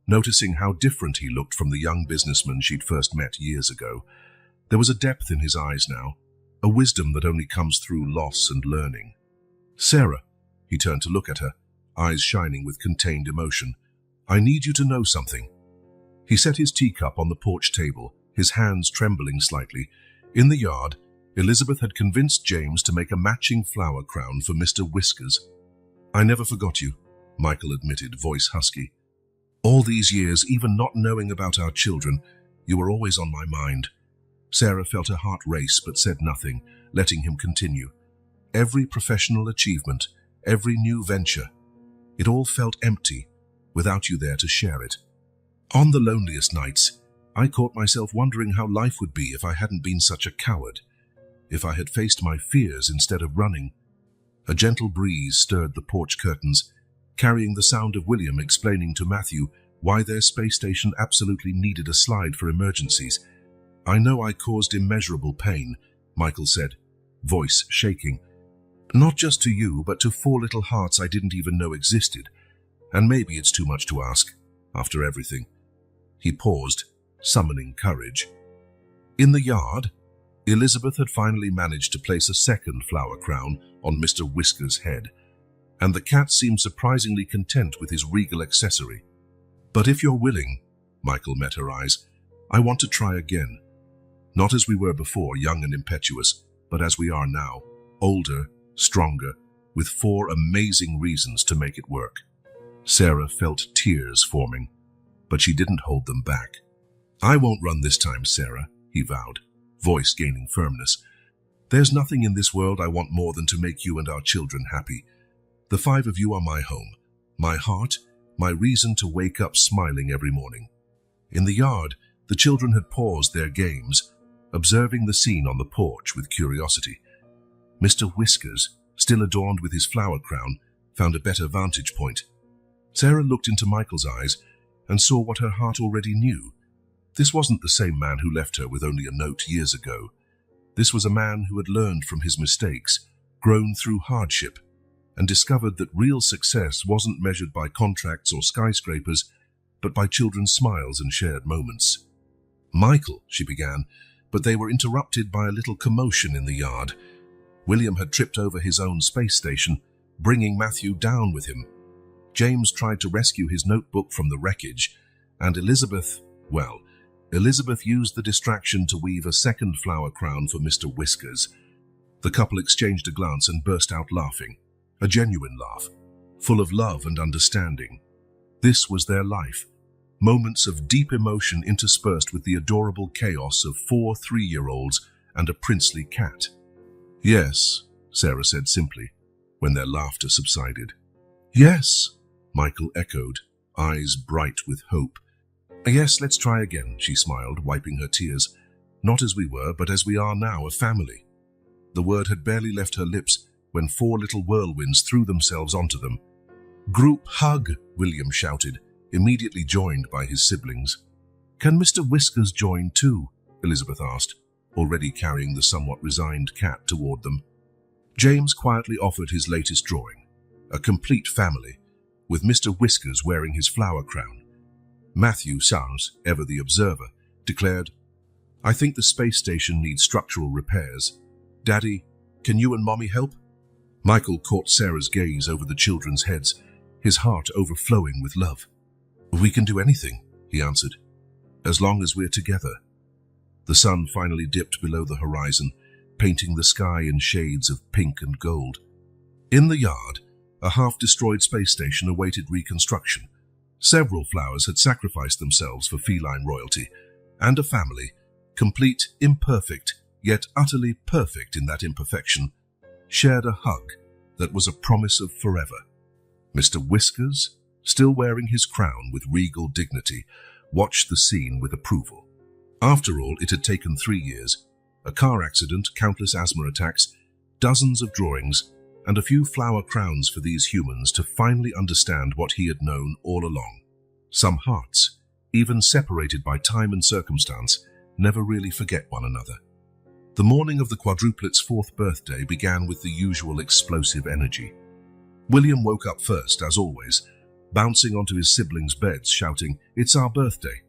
S1: noticing how different he looked from the young businessman she'd first met years ago. There was a depth in his eyes now, a wisdom that only comes through loss and learning. "Sarah," he turned to look at her, eyes shining with contained emotion, "I need you to know something." He set his teacup on the porch table, his hands trembling slightly. In the yard, Elizabeth had convinced James to make a matching flower crown for Mr. Whiskers. "I never forgot you," Michael admitted, voice husky. "All these years, even not knowing about our children, you were always on my mind." Sarah felt her heart race but said nothing, letting him continue. Every professional achievement, every new venture, it all felt empty without you there to share it. On the loneliest nights, I caught myself wondering how life would be if I hadn't been such a coward, if I had faced my fears instead of running. A gentle breeze stirred the porch curtains, carrying the sound of William explaining to Matthew why their space station absolutely needed a slide for emergencies. "I know I caused immeasurable pain," Michael said, voice shaking. "Not just to you, but to 4 little hearts I didn't even know existed. And maybe it's too much to ask, after everything." He paused, summoning courage. In the yard, Elizabeth had finally managed to place a second flower crown on Mr. Whiskers' head, and the cat seemed surprisingly content with his regal accessory. "But if you're willing," Michael met her eyes, "I want to try again. Not as we were before, young and impetuous, but as we are now, older, stronger, with 4 amazing reasons to make it work." Sarah felt tears forming, but she didn't hold them back. "I won't run this time, Sarah," he vowed, voice gaining firmness. "There's nothing in this world I want more than to make you and our children happy. The 5 of you are my home, my heart, my reason to wake up smiling every morning." In the yard, the children had paused their games, observing the scene on the porch with curiosity. Mr. Whiskers, still adorned with his flower crown, found a better vantage point. Sarah looked into Michael's eyes and saw what her heart already knew. This wasn't the same man who left her with only a note years ago. This was a man who had learned from his mistakes, grown through hardship, and discovered that real success wasn't measured by contracts or skyscrapers, but by children's smiles and shared moments. "Michael," she began, but they were interrupted by a little commotion in the yard. William had tripped over his own space station, bringing Matthew down with him. James tried to rescue his notebook from the wreckage, and Elizabeth used the distraction to weave a second flower crown for Mr. Whiskers. The couple exchanged a glance and burst out laughing, a genuine laugh, full of love and understanding. This was their life, moments of deep emotion interspersed with the adorable chaos of 4 3-year-olds and a princely cat. "Yes," Sarah said simply, when their laughter subsided. "Yes," Michael echoed, eyes bright with hope. "Yes, let's try again," she smiled, wiping her tears. "Not as we were, but as we are now, a family." The word had barely left her lips when 4 little whirlwinds threw themselves onto them. "Group hug," William shouted, immediately joined by his siblings. "Can Mr. Whiskers join too?" Elizabeth asked, already carrying the somewhat resigned cat toward them. James quietly offered his latest drawing, a complete family, with Mr. Whiskers wearing his flower crown. Matthew Sars, ever the observer, declared, "I think the space station needs structural repairs. Daddy, can you and Mommy help?" Michael caught Sarah's gaze over the children's heads, his heart overflowing with love. "We can do anything," he answered, "as long as we're together." The sun finally dipped below the horizon, painting the sky in shades of pink and gold. In the yard, a half-destroyed space station awaited reconstruction. Several flowers had sacrificed themselves for feline royalty, and a family, complete, imperfect, yet utterly perfect in that imperfection, shared a hug that was a promise of forever. Mr. Whiskers, still wearing his crown with regal dignity, watched the scene with approval. After all, it had taken 3 years, a car accident, countless asthma attacks, dozens of drawings, and a few flower crowns for these humans to finally understand what he had known all along. Some hearts, even separated by time and circumstance, never really forget one another. The morning of the quadruplets' 4th birthday began with the usual explosive energy. William woke up first, as always, bouncing onto his siblings' beds, shouting, "It's our birthday."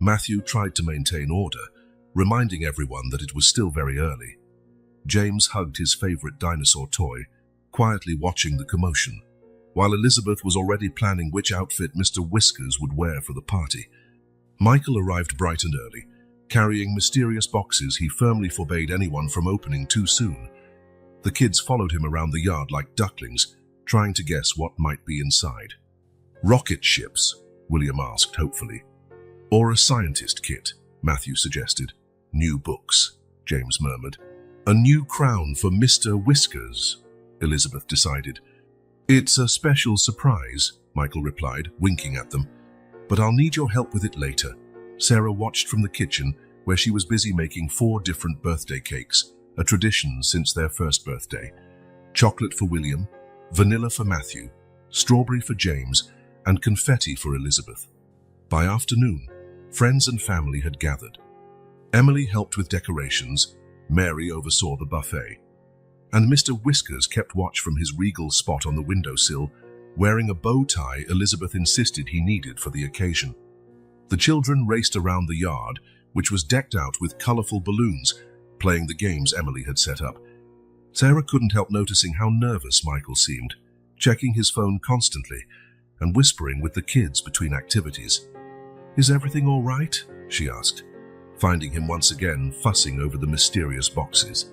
S1: Matthew tried to maintain order, reminding everyone that it was still very early. James hugged his favorite dinosaur toy, quietly watching the commotion, while Elizabeth was already planning which outfit Mr. Whiskers would wear for the party. Michael arrived bright and early, carrying mysterious boxes he firmly forbade anyone from opening too soon. The kids followed him around the yard like ducklings, trying to guess what might be inside. "Rocket ships?" William asked hopefully. "Or a scientist kit?" Matthew suggested. "New books," James murmured. "A new crown for Mr. Whiskers," Elizabeth decided. "It's a special surprise," Michael replied, winking at them. "But I'll need your help with it later." Sarah watched from the kitchen, where she was busy making 4 different birthday cakes, a tradition since their first birthday. Chocolate for William, vanilla for Matthew, strawberry for James, and confetti for Elizabeth. By afternoon, friends and family had gathered. Emily helped with decorations, Mary oversaw the buffet, and Mr. Whiskers kept watch from his regal spot on the windowsill, wearing a bow tie Elizabeth insisted he needed for the occasion. The children raced around the yard, which was decked out with colorful balloons, playing the games Emily had set up. Sarah couldn't help noticing how nervous Michael seemed, checking his phone constantly and whispering with the kids between activities. "Is everything all right?" she asked, finding him once again fussing over the mysterious boxes.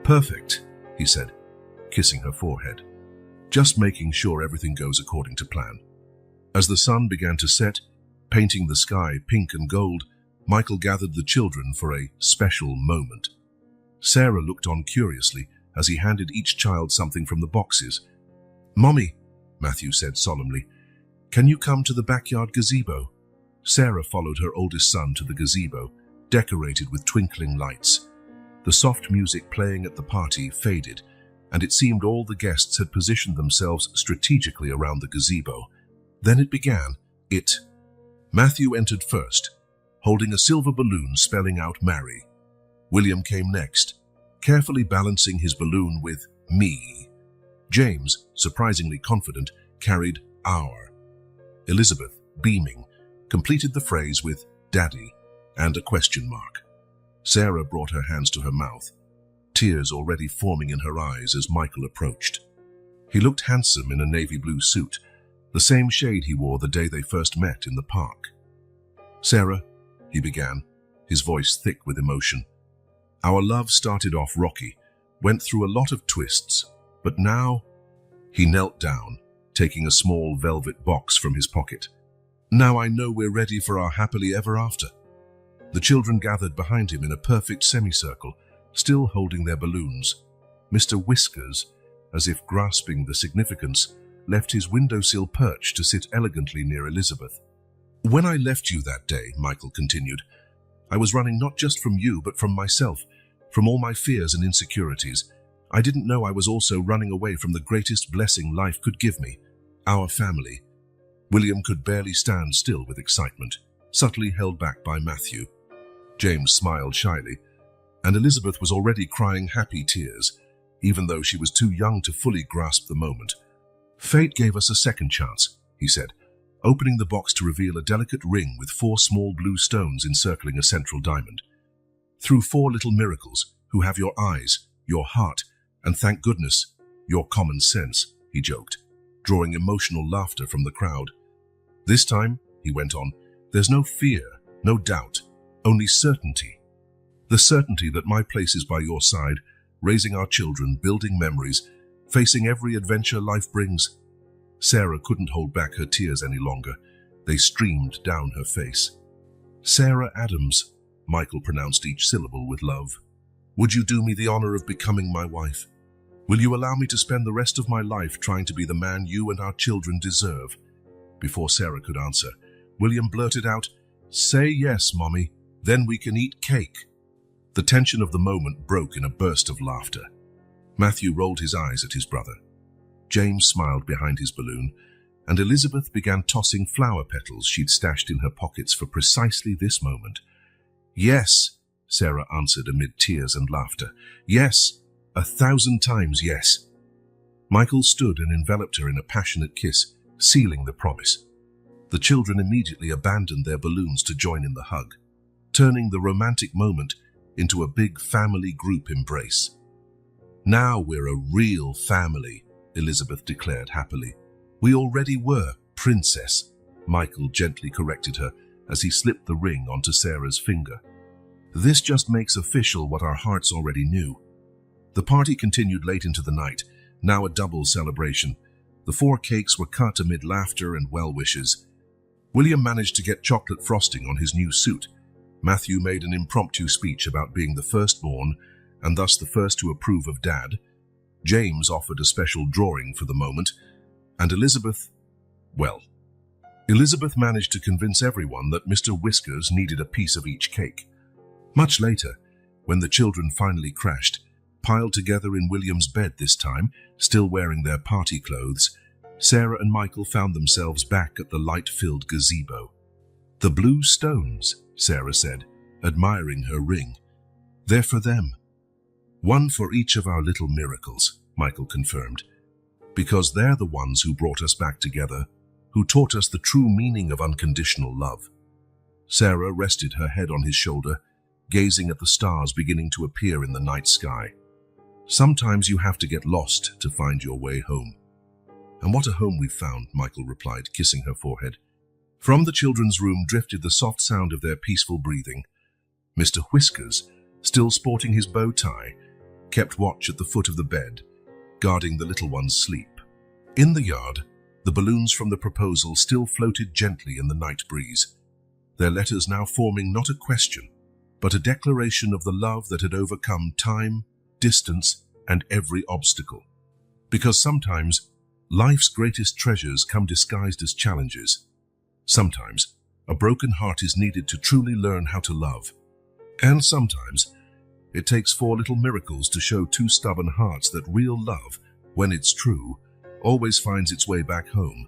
S1: "Perfect," he said, kissing her forehead. "Just making sure everything goes according to plan." As the sun began to set, painting the sky pink and gold, Michael gathered the children for a special moment. Sarah looked on curiously as he handed each child something from the boxes. "Mommy," Matthew said solemnly, "can you come to the backyard gazebo?" Sarah followed her oldest son to the gazebo, decorated with twinkling lights. The soft music playing at the party faded, and it seemed all the guests had positioned themselves strategically around the gazebo. Then it began. Matthew entered first, holding a silver balloon spelling out marry. William came next, carefully balancing his balloon with me. James, surprisingly confident, carried our. Elizabeth, beaming, completed the phrase with daddy and a question mark. Sarah brought her hands to her mouth, tears already forming in her eyes as Michael approached. He looked handsome in a navy blue suit, the same shade he wore the day they first met in the park. Sarah, he began, his voice thick with emotion. Our love started off rocky, went through a lot of twists, but now... He knelt down, taking a small velvet box from his pocket. Now I know we're ready for our happily ever after. The children gathered behind him in a perfect semicircle, still holding their balloons. Mr. Whiskers, as if grasping the significance, left his windowsill perch to sit elegantly near Elizabeth. When I left you that day, Michael continued, I was running not just from you, but from myself, from all my fears and insecurities. I didn't know I was also running away from the greatest blessing life could give me, our family. William could barely stand still with excitement, subtly held back by Matthew. James smiled shyly, and Elizabeth was already crying happy tears, even though she was too young to fully grasp the moment. Fate gave us a second chance, he said, opening the box to reveal a delicate ring with 4 small blue stones encircling a central diamond. Through 4 little miracles, who have your eyes, your heart, and thank goodness, your common sense, he joked, drawing emotional laughter from the crowd. This time, he went on, there's no fear, no doubt, only certainty. The certainty that my place is by your side, raising our children, building memories, facing every adventure life brings. Sarah couldn't hold back her tears any longer. They streamed down her face. Sarah Adams, Michael pronounced each syllable with love. Would you do me the honor of becoming my wife? Will you allow me to spend the rest of my life trying to be the man you and our children deserve? Before Sarah could answer, William blurted out, Say yes, Mommy, then we can eat cake. The tension of the moment broke in a burst of laughter. Matthew rolled his eyes at his brother. James smiled behind his balloon, and Elizabeth began tossing flower petals she'd stashed in her pockets for precisely this moment. Yes, Sarah answered amid tears and laughter. Yes, 1,000 times yes. Michael stood and enveloped her in a passionate kiss, sealing the promise. The children immediately abandoned their balloons to join in the hug, turning the romantic moment into a big family group embrace. Now we're a real family, Elizabeth declared happily. We already were, Princess, Michael gently corrected her as he slipped the ring onto Sarah's finger. This just makes official what our hearts already knew. The party continued late into the night, now a double celebration. The 4 cakes were cut amid laughter and well wishes. William managed to get chocolate frosting on his new suit. Matthew made an impromptu speech about being the firstborn and thus the first to approve of Dad. James offered a special drawing for the moment, and Elizabeth managed to convince everyone that Mr. Whiskers needed a piece of each cake. Much later, when the children finally crashed, piled together in William's bed this time, still wearing their party clothes, Sarah and Michael found themselves back at the light-filled gazebo. The blue stones, Sarah said, admiring her ring. They're for them. One for each of our little miracles, Michael confirmed, because they're the ones who brought us back together, who taught us the true meaning of unconditional love. Sarah rested her head on his shoulder, gazing at the stars beginning to appear in the night sky. Sometimes you have to get lost to find your way home. And what a home we've found, Michael replied, kissing her forehead. From the children's room drifted the soft sound of their peaceful breathing. Mr. Whiskers, still sporting his bow tie, kept watch at the foot of the bed, guarding the little one's sleep. In the yard, the balloons from the proposal still floated gently in the night breeze, their letters now forming not a question, but a declaration of the love that had overcome time, distance, and every obstacle. Because sometimes, life's greatest treasures come disguised as challenges. Sometimes, a broken heart is needed to truly learn how to love. And sometimes, It takes 4 little miracles to show 2 stubborn hearts that real love, when it's true, always finds its way back home.